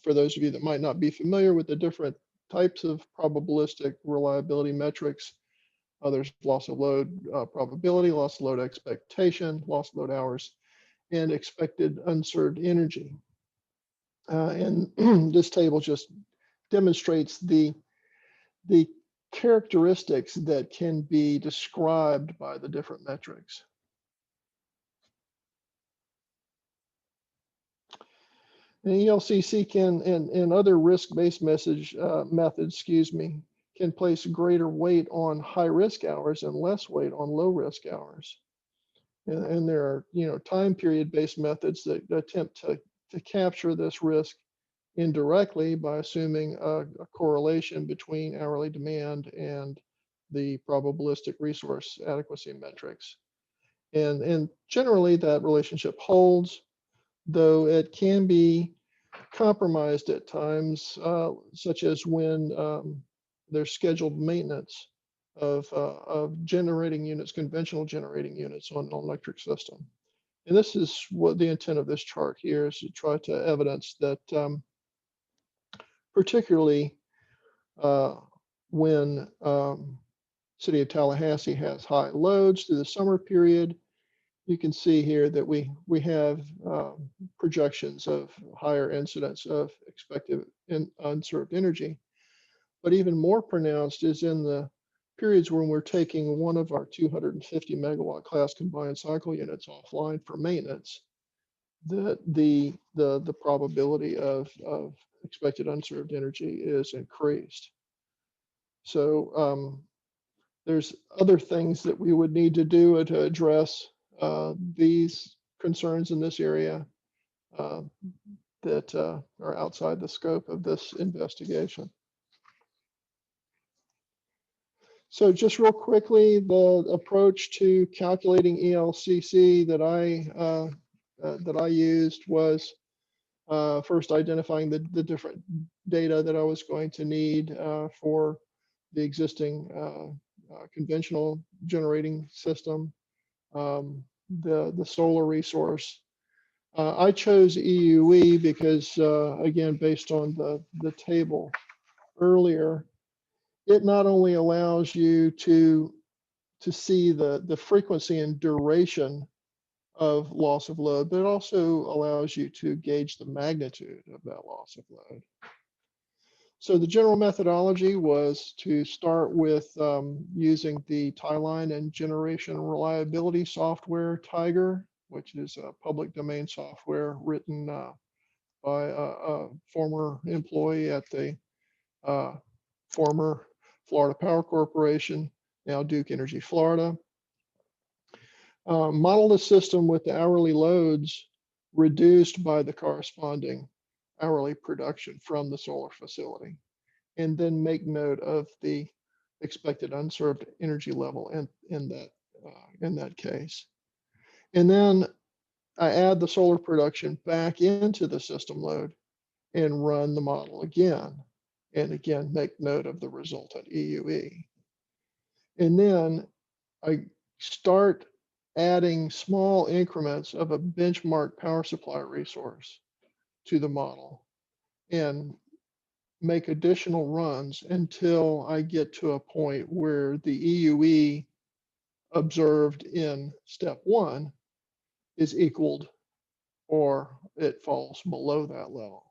those of you that might not be familiar with the different types of probabilistic reliability metrics. There's loss of load probability, loss of load expectation, loss of load hours, and expected unserved energy. And this table just demonstrates the characteristics that can be described by the different metrics. And ELCC can, and other risk-based methods, can place greater weight on high-risk hours and less weight on low-risk hours. And there are, time period-based methods that attempt to capture this risk indirectly by assuming a correlation between hourly demand and the probabilistic resource adequacy metrics. And generally that relationship holds, though it can be compromised at times, such as when there's scheduled maintenance of generating units, conventional generating units on an electric system. And this is what the intent of this chart here is, to try to evidence that particularly when City of Tallahassee has high loads through the summer period, you can see here that we have projections of higher incidence of expected unserved energy. But even more pronounced is in the periods when we're taking one of our 250 megawatt class combined cycle units offline for maintenance, that the probability of expected unserved energy is increased. So there's other things that we would need to do to address these concerns in this area that are outside the scope of this investigation. So just real quickly, the approach to calculating ELCC that I used was first identifying the different data that I was going to need for the existing conventional generating system, the solar resource. I chose EUE because, again, based on the table earlier, it not only allows you to see the frequency and duration of loss of load, but it also allows you to gauge the magnitude of that loss of load. So the general methodology was to start with using the tie line and generation reliability software, Tiger, which is a public domain software written by a former employee at the former Florida Power Corporation, now Duke Energy Florida. Model the system with the hourly loads reduced by the corresponding hourly production from the solar facility, and then make note of the expected unserved energy level in that case. And then I add the solar production back into the system load and run the model again. And again, make note of the resultant EUE. And then I start adding small increments of a benchmark power supply resource to the model and make additional runs until I get to a point where the EUE observed in step 1 is equaled or it falls below that level.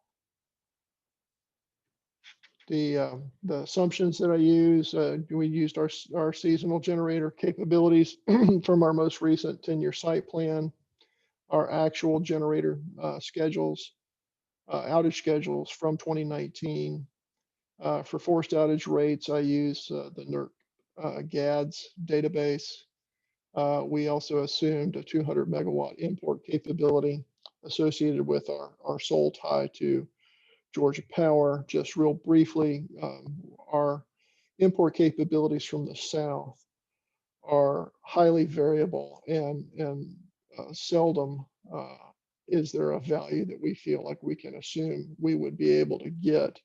The assumptions that I use, we used our seasonal generator capabilities from our most recent 10-year site plan, our actual generator schedules, outage schedules from 2019. For forced outage rates, I use the NERC GADS database. We also assumed a 200 megawatt import capability associated with our sole tie to Georgia Power. Just real briefly, our import capabilities from the south are highly variable, and seldom is there a value that we feel like we can assume we would be able to get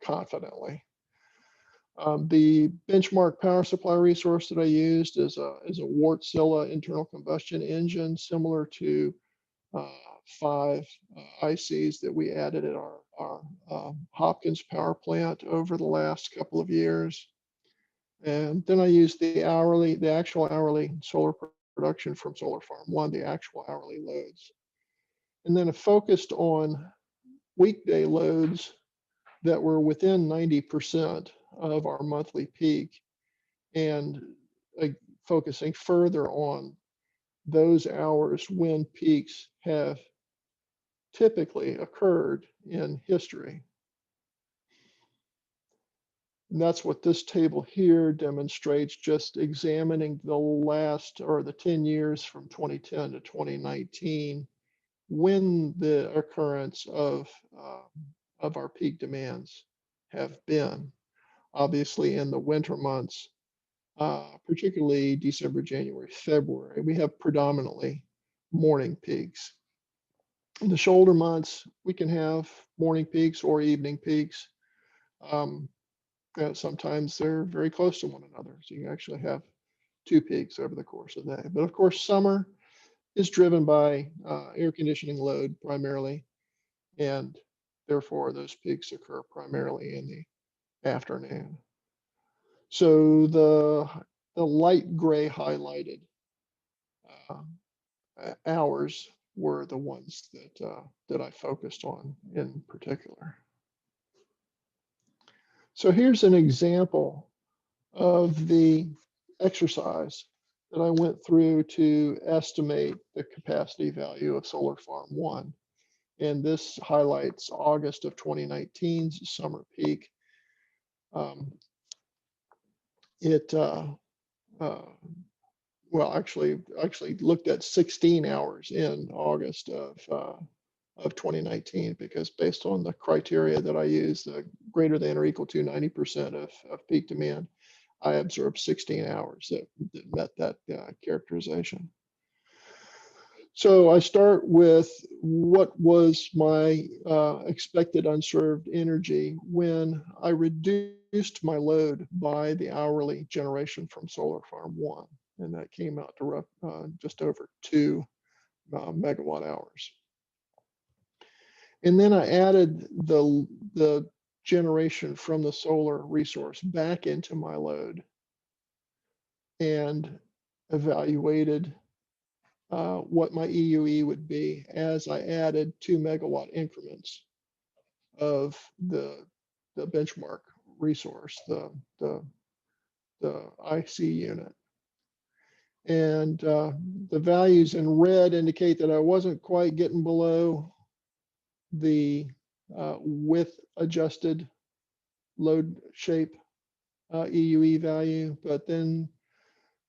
confidently. The benchmark power supply resource that I used is a Wärtsilä internal combustion engine, similar to 5 ICs that we added at our Hopkins power plant over the last couple of years. And then I used the actual hourly solar production from Solar Farm 1, the actual hourly loads. And then I focused on weekday loads that were within 90% of our monthly peak, and focusing further on those hours when peaks have typically occurred in history. And that's what this table here demonstrates, just examining the last, or the 10 years from 2010 to 2019, when the occurrence of our peak demands have been. Obviously, in the winter months, particularly December, January, February, we have predominantly morning peaks. In the shoulder months, we can have morning peaks or evening peaks. Sometimes they're very close to one another, so you can actually have 2 peaks over the course of the day. But of course, summer is driven by air conditioning load primarily, and therefore those peaks occur primarily in the afternoon. So the light gray highlighted hours were the ones that I focused on in particular. So here's an example of the exercise that I went through to estimate the capacity value of Solar Farm 1. And this highlights August of 2019's summer peak. Well, actually looked at 16 hours in August of 2019, because based on the criteria that I use, the greater than or equal to 90% of peak demand, I observed 16 hours that met that characterization. So I start with what was my expected unserved energy when I reduced my load by the hourly generation from Solar Farm 1, and that came out to just over 2 megawatt hours. And then I added the generation from the solar resource back into my load and evaluated what my EUE would be as I added 2 megawatt increments of the benchmark resource, the IC unit. And the values in red indicate that I wasn't quite getting below the with adjusted load shape EUE value, but then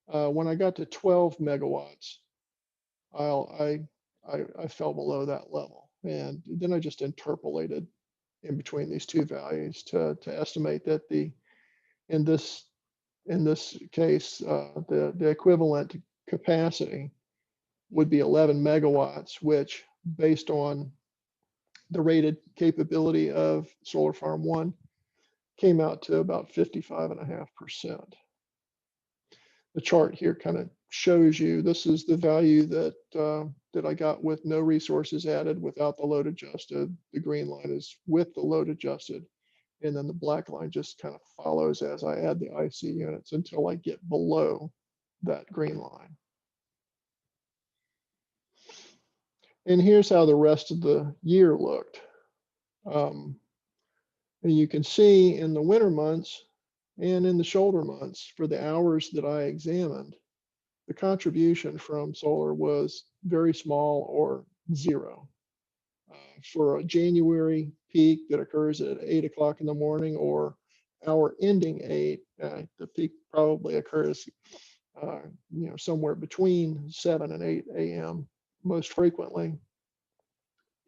when I got to 12 megawatts, I fell below that level, and then I just interpolated in between these 2 values to estimate that in this case the equivalent capacity would be 11 megawatts, which, based on the rated capability of Solar Farm 1, came out to about 55.5%. The chart here kind of shows you, this is the value that I got with no resources added, without the load adjusted. The green line is with the load adjusted, and then the black line just kind of follows as I add the IC units until I get below that green line. And here's how the rest of the year looked. And you can see in the winter months and in the shoulder months, for the hours that I examined, the contribution from solar was very small or zero. For a January peak that occurs at 8 o'clock in the morning or hour ending 8, the peak probably occurs somewhere between 7 and 8 a.m. most frequently.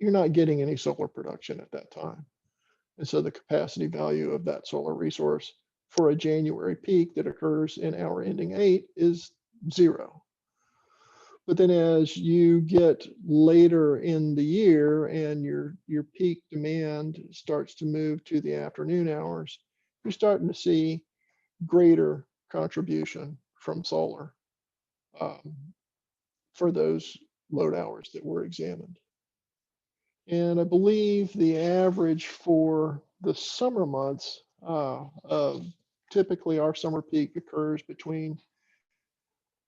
You're not getting any solar production at that time. And so the capacity value of that solar resource for a January peak that occurs in hour ending 8 is 0. But then as you get later in the year and your peak demand starts to move to the afternoon hours, you're starting to see greater contribution from solar for those load hours that were examined. And I believe the average for the summer months, typically our summer peak occurs between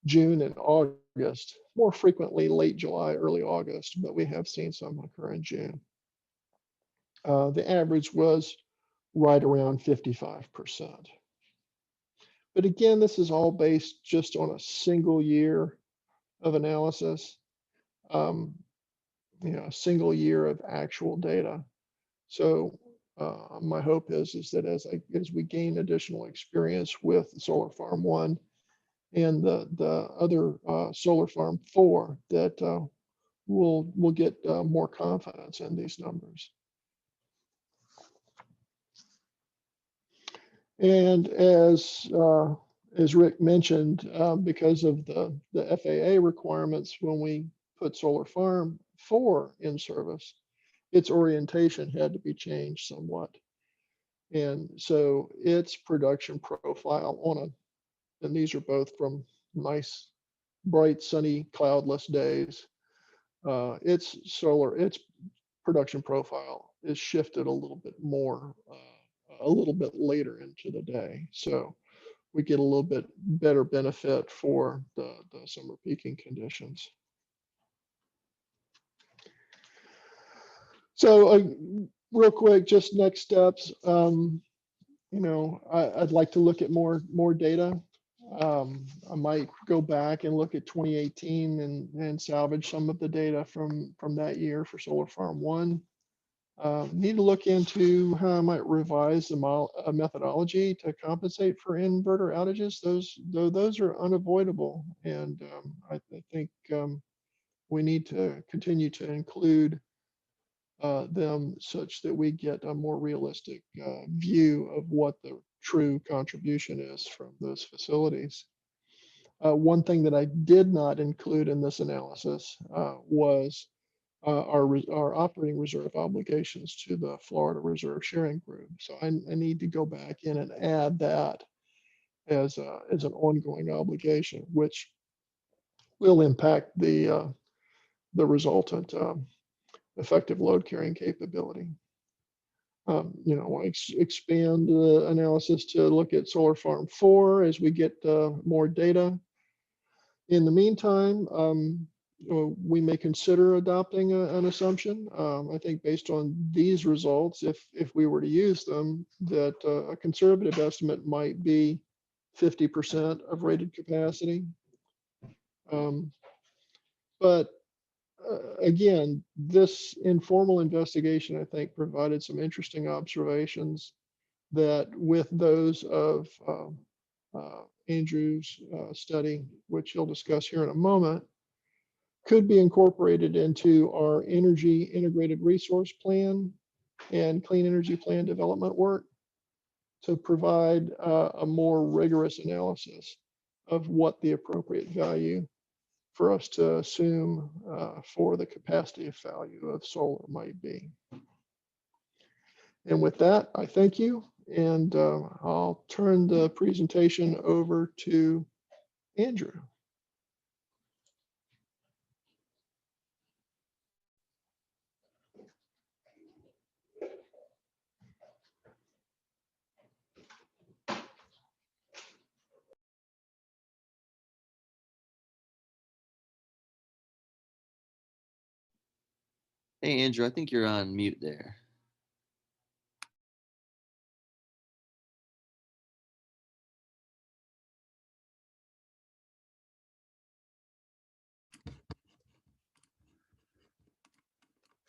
June and August, more frequently late July, early August, but we have seen some occur in June. The average was right around 55%. But again, this is all based just on a single year of analysis, a single year of actual data. So my hope is that as we gain additional experience with Solar Farm 1 and the other Solar Farm 4, that we'll get more confidence in these numbers. And as Rick mentioned, because of the FAA requirements, when we put Solar Farm 4 in service, its orientation had to be changed somewhat. And so its production profile and these are both from nice, bright, sunny, cloudless days. Its production profile is shifted a little bit more, a little bit later into the day. So we get a little bit better benefit for the summer peaking conditions. So real quick, just next steps. I'd like to look at more data. I might go back and look at 2018 and salvage some of the data from that year for Solar Farm 1. Need to look into how I might revise the methodology to compensate for inverter outages. Those are unavoidable, and I think we need to continue to include them such that we get a more realistic view of what the true contribution is from those facilities. One thing that I did not include in this analysis was our operating reserve obligations to the Florida Reserve Sharing Group. So I need to go back in and add that as an ongoing obligation, which will impact the resultant effective load carrying capability. Expand the analysis to look at Solar Farm 4 as we get more data. In the meantime, we may consider adopting an assumption. I think based on these results, if we were to use them, that a conservative estimate might be 50% of rated capacity. But again, this informal investigation, I think, provided some interesting observations that with those of Andrew's study, which he'll discuss here in a moment, could be incorporated into our energy integrated resource plan and clean energy plan development work to provide a more rigorous analysis of what the appropriate value for us to assume for the capacity value of solar might be. And with that, I thank you, and I'll turn the presentation over to Andrew. Hey, Andrew, I think you're on mute there.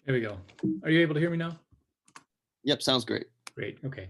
There we go. Are you able to hear me now? Yep, sounds great. Great. Okay.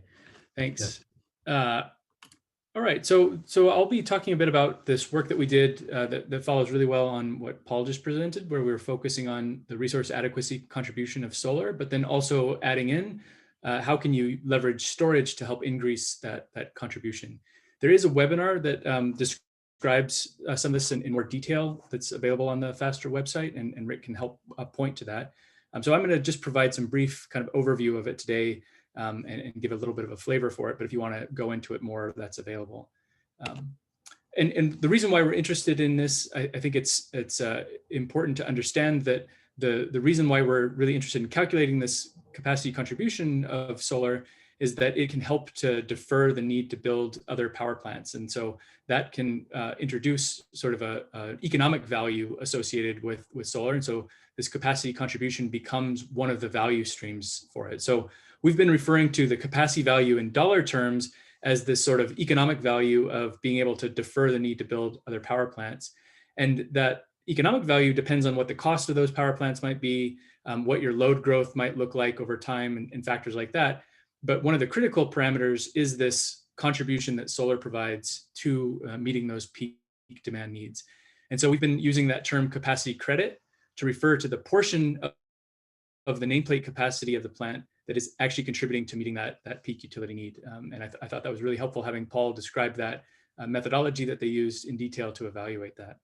Thanks. All right. So I'll be talking a bit about this work that we did that follows really well on what Paul just presented, where we were focusing on the resource adequacy contribution of solar, but then also adding in how can you leverage storage to help increase that contribution. There is a webinar that describes some of this in more detail that's available on the FASTER website, and Rick can help point to that. So I'm going to just provide some brief kind of overview of it today and give a little bit of a flavor for it. But if you want to go into it more, that's available. And the reason why we're interested in this, I think it's important to understand that the reason why we're really interested in calculating this capacity contribution of solar is that it can help to defer the need to build other power plants. And so that can introduce sort of a economic value associated with solar. And so this capacity contribution becomes one of the value streams for it. So we've been referring to the capacity value in dollar terms as this sort of economic value of being able to defer the need to build other power plants. And that economic value depends on what the cost of those power plants might be, what your load growth might look like over time, and factors like that. But one of the critical parameters is this contribution that solar provides to meeting those peak demand needs. And so we've been using that term capacity credit to refer to the portion of the nameplate capacity of the plant that is actually contributing to meeting that peak utility need. And I thought that was really helpful having Paul describe that methodology that they used in detail to evaluate that.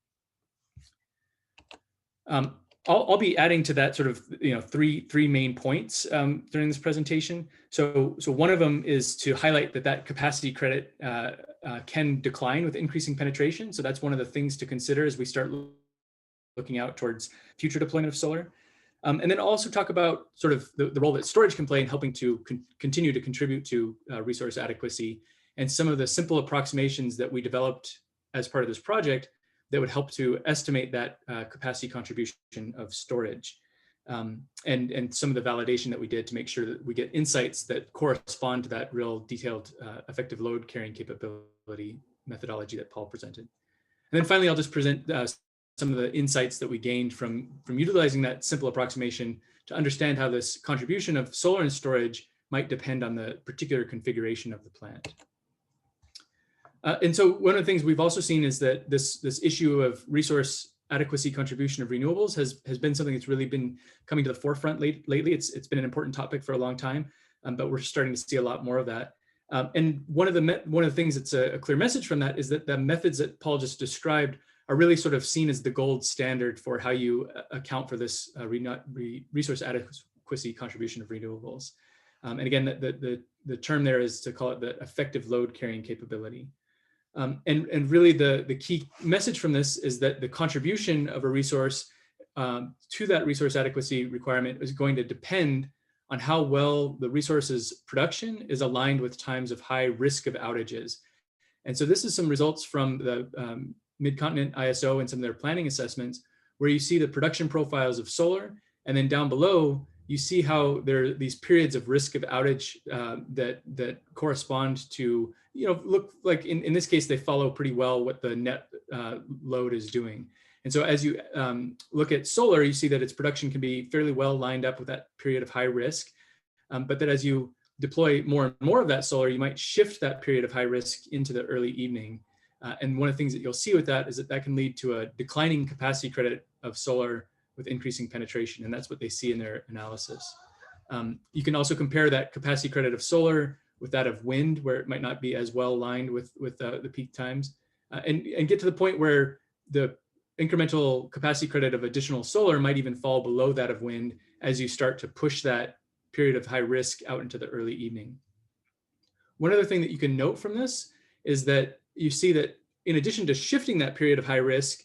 I'll be adding to that sort of three main points during this presentation. So one of them is to highlight that capacity credit can decline with increasing penetration. So that's one of the things to consider as we start looking out towards future deployment of solar. And then also talk about sort of the role that storage can play in helping to continue to contribute to resource adequacy, and some of the simple approximations that we developed as part of this project that would help to estimate that capacity contribution of storage, and some of the validation that we did to make sure that we get insights that correspond to that real detailed effective load carrying capability methodology that Paul presented. And then finally, I'll just present some of the insights that we gained from utilizing that simple approximation to understand how this contribution of solar and storage might depend on the particular configuration of the plant. And so one of the things we've also seen is that this issue of resource adequacy contribution of renewables has been something that's really been coming to the forefront lately. It's been an important topic for a long time, but we're starting to see a lot more of that. And one of the things that's a clear message from that is that the methods that Paul just described are really sort of seen as the gold standard for how you account for this resource adequacy contribution of renewables. And again, the term there is to call it the effective load carrying capability. And really the key message from this is that the contribution of a resource to that resource adequacy requirement is going to depend on how well the resource's production is aligned with times of high risk of outages. And so this is some results from the Mid-Continent ISO and some of their planning assessments, where you see the production profiles of solar, and then down below, you see how there are these periods of risk of outage that correspond to, look like in this case, they follow pretty well what the net load is doing. And so as you look at solar, you see that its production can be fairly well lined up with that period of high risk, but that as you deploy more and more of that solar, you might shift that period of high risk into the early evening. And one of the things that you'll see with that is that can lead to a declining capacity credit of solar with increasing penetration. And that's what they see in their analysis. You can also compare that capacity credit of solar with that of wind, where it might not be as well aligned with the peak times, and get to the point where the incremental capacity credit of additional solar might even fall below that of wind as you start to push that period of high risk out into the early evening. One other thing that you can note from this is that you see that in addition to shifting that period of high risk,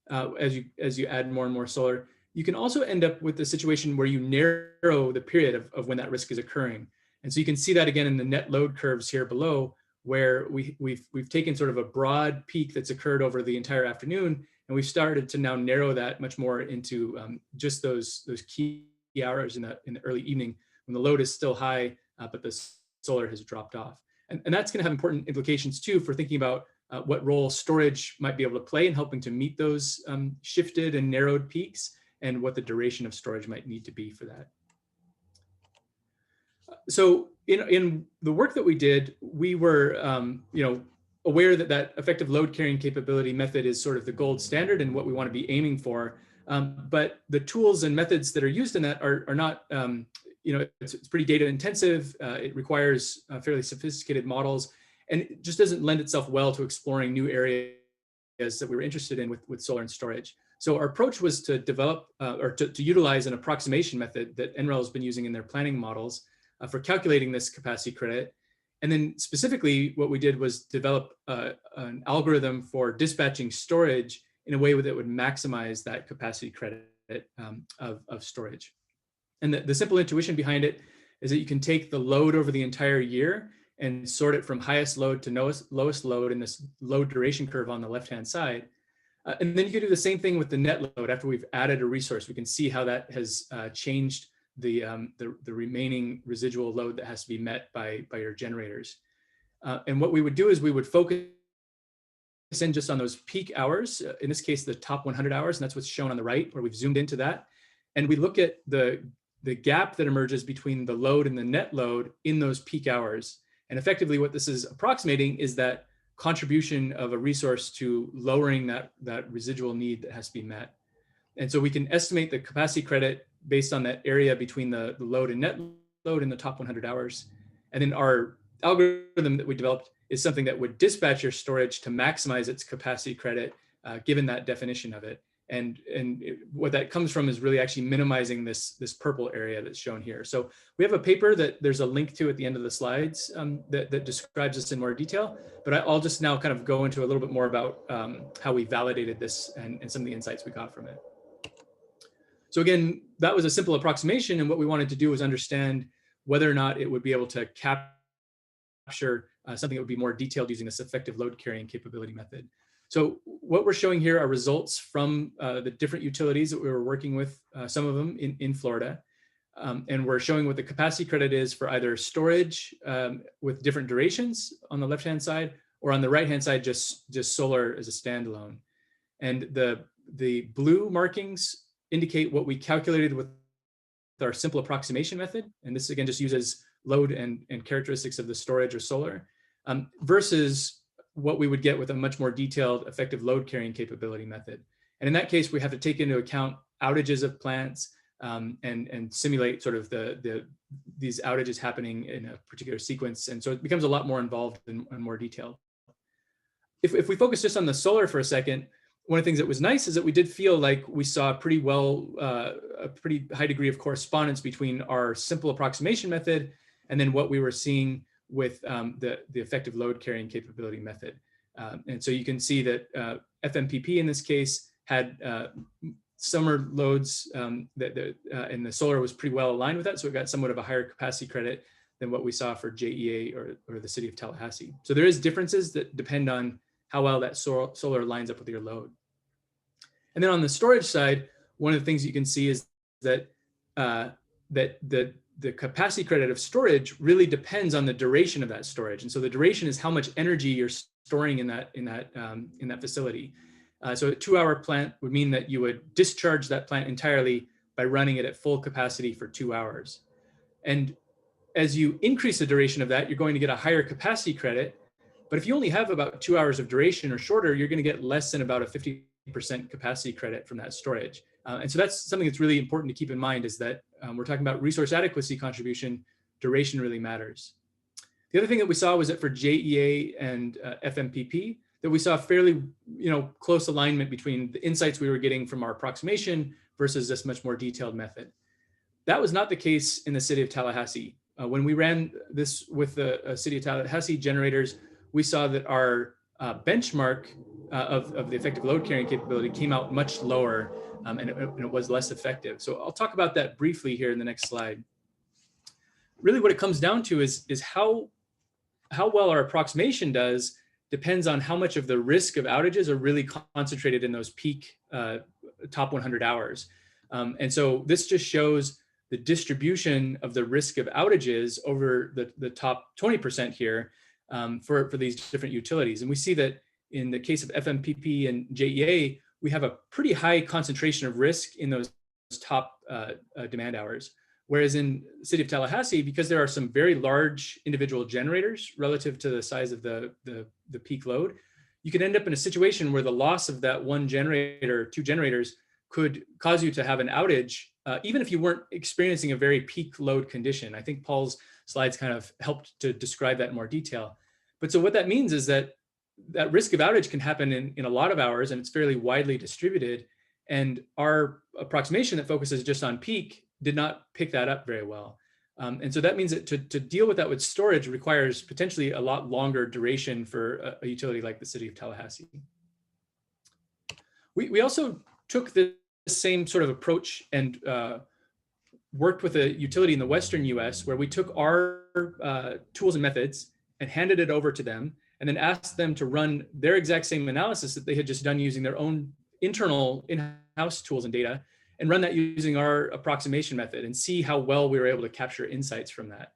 as you add more and more solar, you can also end up with a situation where you narrow the period of when that risk is occurring. And so you can see that again in the net load curves here below, where we've taken sort of a broad peak that's occurred over the entire afternoon, and we've started to now narrow that much more into just those key hours in the early evening when the load is still high, but the solar has dropped off. And that's going to have important implications too for thinking about what role storage might be able to play in helping to meet those shifted and narrowed peaks, and what the duration of storage might need to be for that. So in the work that we did, we were aware that that effective load carrying capability method is sort of the gold standard and what we want to be aiming for. But the tools and methods that are used in that are not, it's pretty data intensive. It requires fairly sophisticated models, and it just doesn't lend itself well to exploring new areas that we were interested in with solar and storage. So our approach was to develop or to utilize an approximation method that NREL has been using in their planning models for calculating this capacity credit. And then specifically what we did was develop an algorithm for dispatching storage in a way that would maximize that capacity credit of storage. And the simple intuition behind it is that you can take the load over the entire year and sort it from highest load to lowest load in this load duration curve on the left-hand side. And then you can do the same thing with the net load. After we've added a resource, we can see how that has changed the remaining residual load that has to be met by your generators. And what we would do is we would focus in just on those peak hours, in this case, the top 100 hours, and that's what's shown on the right, where we've zoomed into that. And we look at the gap that emerges between the load and the net load in those peak hours. And effectively what this is approximating is that contribution of a resource to lowering that residual need that has to be met. And so we can estimate the capacity credit based on that area between the load and net load in the top 100 hours. And then our algorithm that we developed is something that would dispatch your storage to maximize its capacity credit, given that definition of it. And what that comes from is really actually minimizing this purple area that's shown here. So we have a paper that there's a link to at the end of the slides that describes this in more detail, but I'll just now kind of go into a little bit more about how we validated this and some of the insights we got from it. So again, that was a simple approximation, and what we wanted to do was understand whether or not it would be able to capture something that would be more detailed using this effective load carrying capability method. So what we're showing here are results from the different utilities that we were working with, some of them in Florida. And we're showing what the capacity credit is for either storage with different durations on the left-hand side, or on the right-hand side, just solar as a standalone. And the blue markings indicate what we calculated with our simple approximation method. And this again just uses load and characteristics of the storage or solar versus what we would get with a much more detailed effective load carrying capability method. And in that case, we have to take into account outages of plants and simulate sort of these outages happening in a particular sequence. And so it becomes a lot more involved and more detailed. If we focus just on the solar for a second, one of the things that was nice is that we did feel like we saw a pretty high degree of correspondence between our simple approximation method and then what we were seeing with the effective load carrying capability method. And so you can see that FMPP in this case had summer loads and the solar was pretty well aligned with that. So it got somewhat of a higher capacity credit than what we saw for JEA or the city of Tallahassee. So there is differences that depend on how well that solar lines up with your load. And then on the storage side, one of the things you can see is that the capacity credit of storage really depends on the duration of that storage. And so the duration is how much energy you're storing in that facility. So a 2-hour plant would mean that you would discharge that plant entirely by running it at full capacity for 2 hours. And as you increase the duration of that, you're going to get a higher capacity credit. But if you only have about 2 hours of duration or shorter, you're going to get less than about a 50% capacity credit from that storage. And so that's something that's really important to keep in mind, is that we're talking about resource adequacy contribution, duration really matters. The other thing that we saw was that for JEA and FMPP, that we saw fairly close alignment between the insights we were getting from our approximation versus this much more detailed method. That was not the case in the city of Tallahassee. When we ran this with the city of Tallahassee generators, we saw that our benchmark of the effective load carrying capability came out much lower and it was less effective. So I'll talk about that briefly here in the next slide. Really what it comes down to is how well our approximation does depends on how much of the risk of outages are really concentrated in those peak top 100 hours. And so this just shows the distribution of the risk of outages over the top 20% here for these different utilities. And we see that in the case of FMPP and JEA, we have a pretty high concentration of risk in those top demand hours. Whereas in the city of Tallahassee, because there are some very large individual generators relative to the size of the peak load, you could end up in a situation where the loss of that one generator, two generators, could cause you to have an outage, even if you weren't experiencing a very peak load condition. I think Paul's slides kind of helped to describe that in more detail. But so what that means is that that risk of outage can happen in a lot of hours, and it's fairly widely distributed. And our approximation that focuses just on peak did not pick that up very well. And so that means that to deal with that with storage requires potentially a lot longer duration for a utility like the city of Tallahassee. We also took this same sort of approach and worked with a utility in the Western US where we took our tools and methods and handed it over to them and then asked them to run their exact same analysis that they had just done using their own internal in-house tools and data, and run that using our approximation method and see how well we were able to capture insights from that.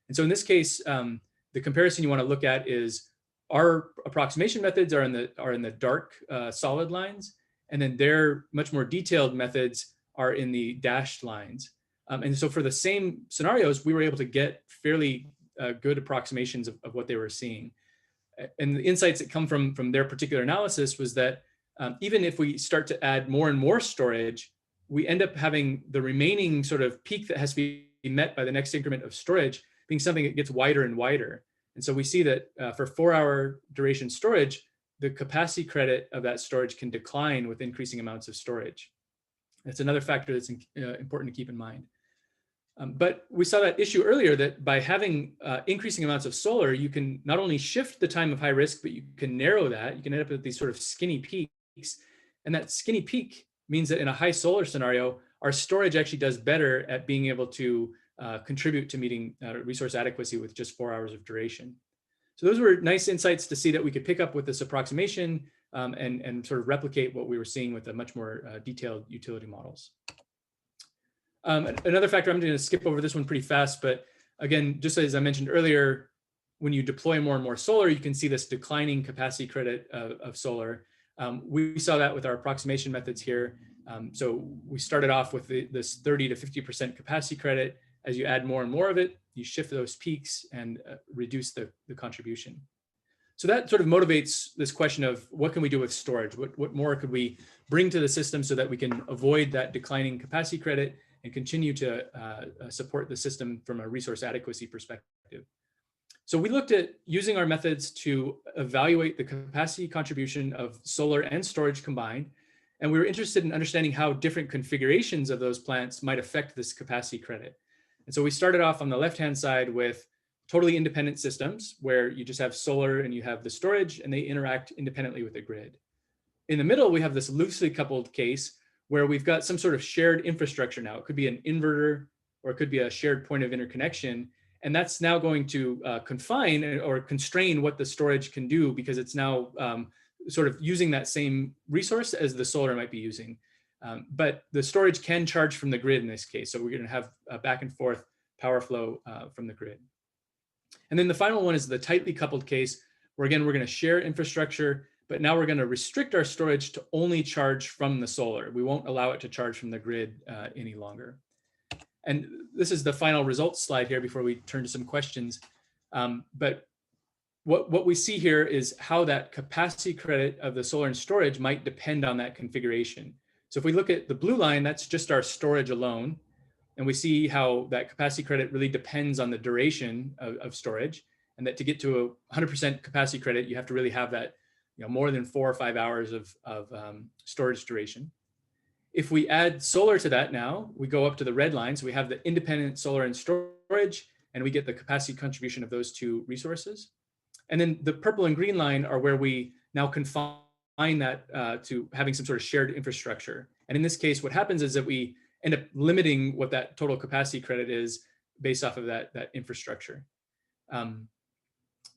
And so in this case, the comparison you want to look at is our approximation methods are in the dark solid lines, and then their much more detailed methods are in the dashed lines. And so for the same scenarios, we were able to get fairly good approximations of what they were seeing. And the insights that come from their particular analysis was that even if we start to add more and more storage, we end up having the remaining sort of peak that has to be met by the next increment of storage being something that gets wider and wider. And so we see that for 4-hour duration storage, the capacity credit of that storage can decline with increasing amounts of storage. That's another factor that's important to keep in mind. But we saw that issue earlier that by having increasing amounts of solar, you can not only shift the time of high risk, but you can narrow that. You can end up with these sort of skinny peaks. And that skinny peak means that in a high solar scenario, our storage actually does better at being able to contribute to meeting resource adequacy with just 4 hours of duration. So those were nice insights to see that we could pick up with this approximation and sort of replicate what we were seeing with the much more detailed utility models. Another factor, I'm going to skip over this one pretty fast, but again, just as I mentioned earlier, when you deploy more and more solar, you can see this declining capacity credit of solar. We saw that with our approximation methods here. So we started off with this 30 to 50% capacity credit. As you add more and more of it, you shift those peaks and reduce the contribution. So that sort of motivates this question of what can we do with storage? What more could we bring to the system so that we can avoid that declining capacity credit and continue to support the system from a resource adequacy perspective? So we looked at using our methods to evaluate the capacity contribution of solar and storage combined. And we were interested in understanding how different configurations of those plants might affect this capacity credit. And so we started off on the left-hand side with totally independent systems where you just have solar and you have the storage and they interact independently with the grid. In the middle, we have this loosely coupled case where we've got some sort of shared infrastructure now. It could be an inverter or it could be a shared point of interconnection. And that's now going to confine or constrain what the storage can do because it's now sort of using that same resource as the solar might be using. But the storage can charge from the grid in this case. So we're going to have a back and forth power flow from the grid. And then the final one is the tightly coupled case where again, we're going to share infrastructure, but now we're going to restrict our storage to only charge from the solar. We won't allow it to charge from the grid any longer. And this is the final results slide here before we turn to some questions. But what we see here is how that capacity credit of the solar and storage might depend on that configuration. So if we look at the blue line, that's just our storage alone. And we see how that capacity credit really depends on the duration of storage. And that to get to a 100% capacity credit, you have to really have that more than 4 or 5 hours of storage duration. If we add solar to that now, we go up to the red line. So we have the independent solar and storage, and we get the capacity contribution of those two resources. And then the purple and green line are where we now confine that to having some sort of shared infrastructure. And in this case, what happens is that we end up limiting what that total capacity credit is based off of that infrastructure. One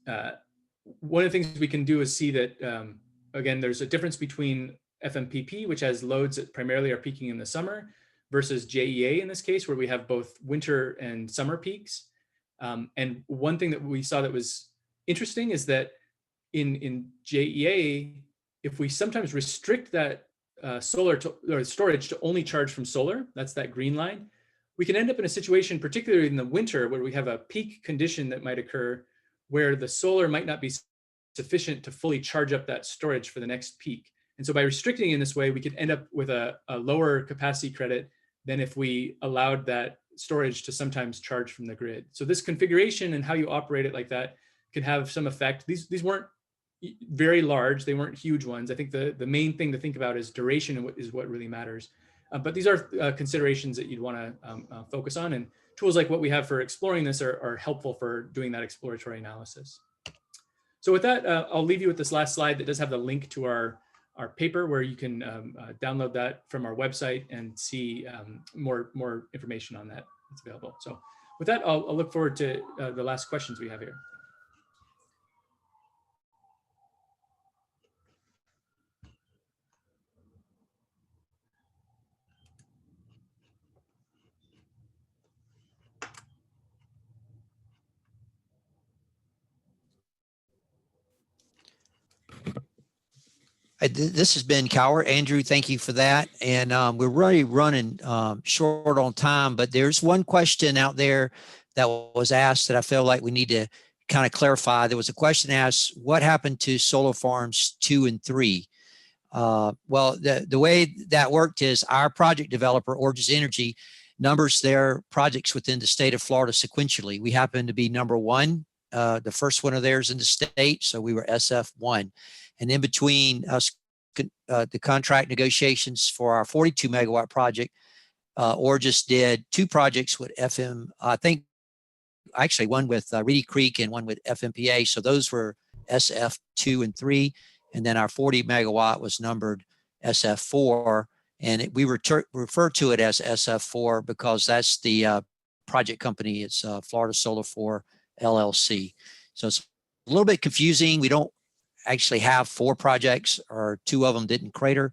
of the things we can do is see that, again, there's a difference between FMPP, which has loads that primarily are peaking in the summer, versus JEA in this case, where we have both winter and summer peaks. And one thing that we saw that was interesting is that in JEA, if we sometimes restrict that solar or storage to only charge from solar, that's that green line, we can end up in a situation, particularly in the winter, where we have a peak condition that might occur where the solar might not be sufficient to fully charge up that storage for the next peak. And so by restricting in this way, we could end up with a lower capacity credit than if we allowed that storage to sometimes charge from the grid. So this configuration and how you operate it like that could have some effect. These weren't very large, they weren't huge ones. I think the main thing to think about is duration is what really matters. But these are considerations that you'd want to focus on, and tools like what we have for exploring this are helpful for doing that exploratory analysis. So with that, I'll leave you with this last slide that does have the link to our paper, where you can download that from our website and see more information on that that's available. So with that, I'll look forward to the last questions we have here. This has been Coward. Andrew, thank you for that. And we're really running short on time, but there's one question out there that was asked that I feel like we need to kind of clarify. There was a question asked, what happened to solar farms 2 and 3? Well, the way that worked is our project developer, Origis Energy, numbers their projects within the state of Florida sequentially. We happen to be number 1, the first one of theirs in the state, so we were SF1. And in between us, the contract negotiations for our 42 megawatt project, Origis did 2 projects with FM, I think actually one with Reedy Creek and one with FMPA. So those were SF2 and 3. And then our 40 megawatt was numbered SF4. And we refer to it as SF4 because that's the project company. It's Florida Solar 4 LLC. So it's a little bit confusing. We don't actually have 4 projects, or 2 of them didn't crater.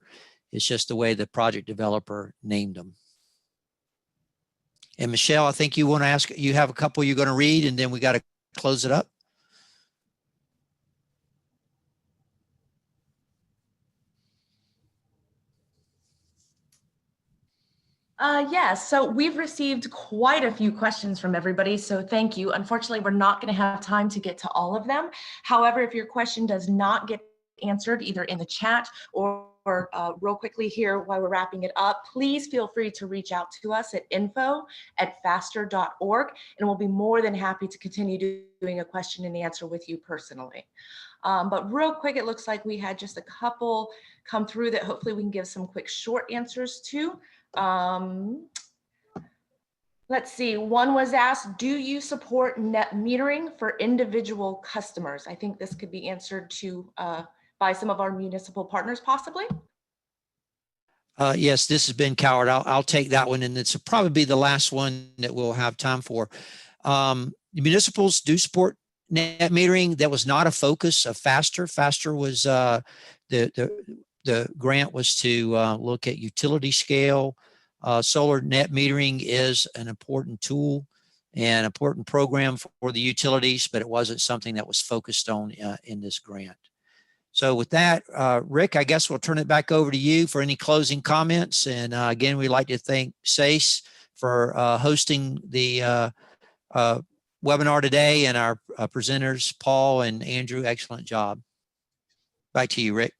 It's just the way the project developer named them. And Michelle, I think you want to ask, you have a couple you're going to read, and then we got to close it up. Yes, so we've received quite a few questions from everybody, so thank you. Unfortunately, we're not going to have time to get to all of them. However, if your question does not get answered either in the chat or real quickly here while we're wrapping it up, please feel free to reach out to us at info@faster.org, and we'll be more than happy to continue doing a question and answer with you personally. But real quick, it looks like we had just a couple come through that hopefully we can give some quick short answers to. Let's see, one was asked, do you support net metering for individual customers? I think this could be answered to by some of our municipal partners possibly. Yes, this has been Coward. I'll take that one, and it's probably the last one that we'll have time for. The municipals do support net metering. That was not a focus of FASTER. FASTER was the grant was to look at utility scale. Solar net metering is an important tool and important program for the utilities, but it wasn't something that was focused on in this grant. So with that, Rick, I guess we'll turn it back over to you for any closing comments. And again, we'd like to thank SACE for hosting the webinar today, and our presenters, Paul and Andrew. Excellent job. Back to you, Rick.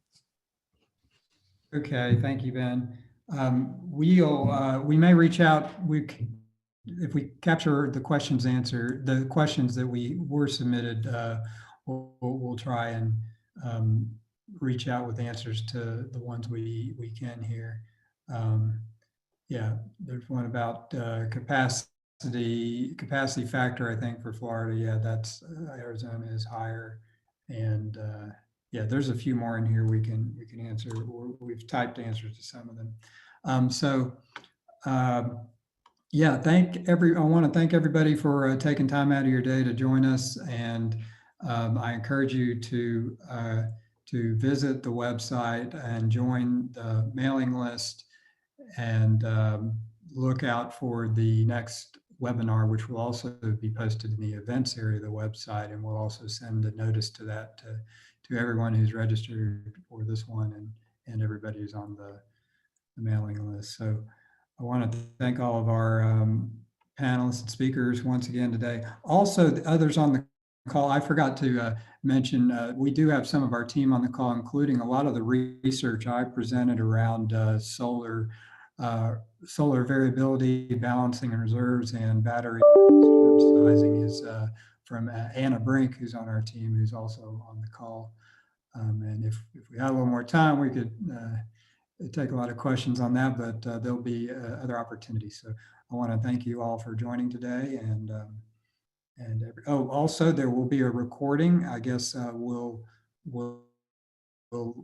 Okay, thank you, Ben. We may reach out. If we capture the questions answered, the questions that were submitted, we'll try and reach out with answers to the ones we can here. Yeah, there's one about capacity factor, I think, for Florida. Yeah, that's Arizona is higher, and yeah, there's a few more in here we can answer. We've typed answers to some of them. Yeah, I want to thank everybody for taking time out of your day to join us, and I encourage you to visit the website and join the mailing list, and look out for the next webinar, which will also be posted in the events area of the website. And we'll also send a notice to that to everyone who's registered for this one and everybody who's on the mailing list. So I want to thank all of our panelists and speakers once again today. Also, the others on the call, I forgot to mention, we do have some of our team on the call, including a lot of the research I presented around solar variability, balancing and reserves, and battery storage sizing is from Anna Brink, who's on our team, who's also on the call. And if we had a little more time, we could take a lot of questions on that, but there'll be other opportunities. So I want to thank you all for joining today. Also there will be a recording. I guess we'll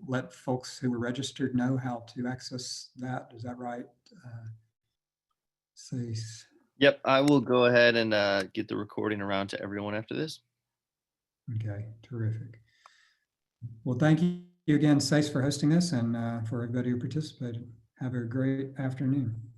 let folks who were registered know how to access that. Is that right? Yep, I will go ahead and get the recording around to everyone after this. Okay, terrific. Well, thank you again, SACE, for hosting this, and for everybody who participated. Have a great afternoon.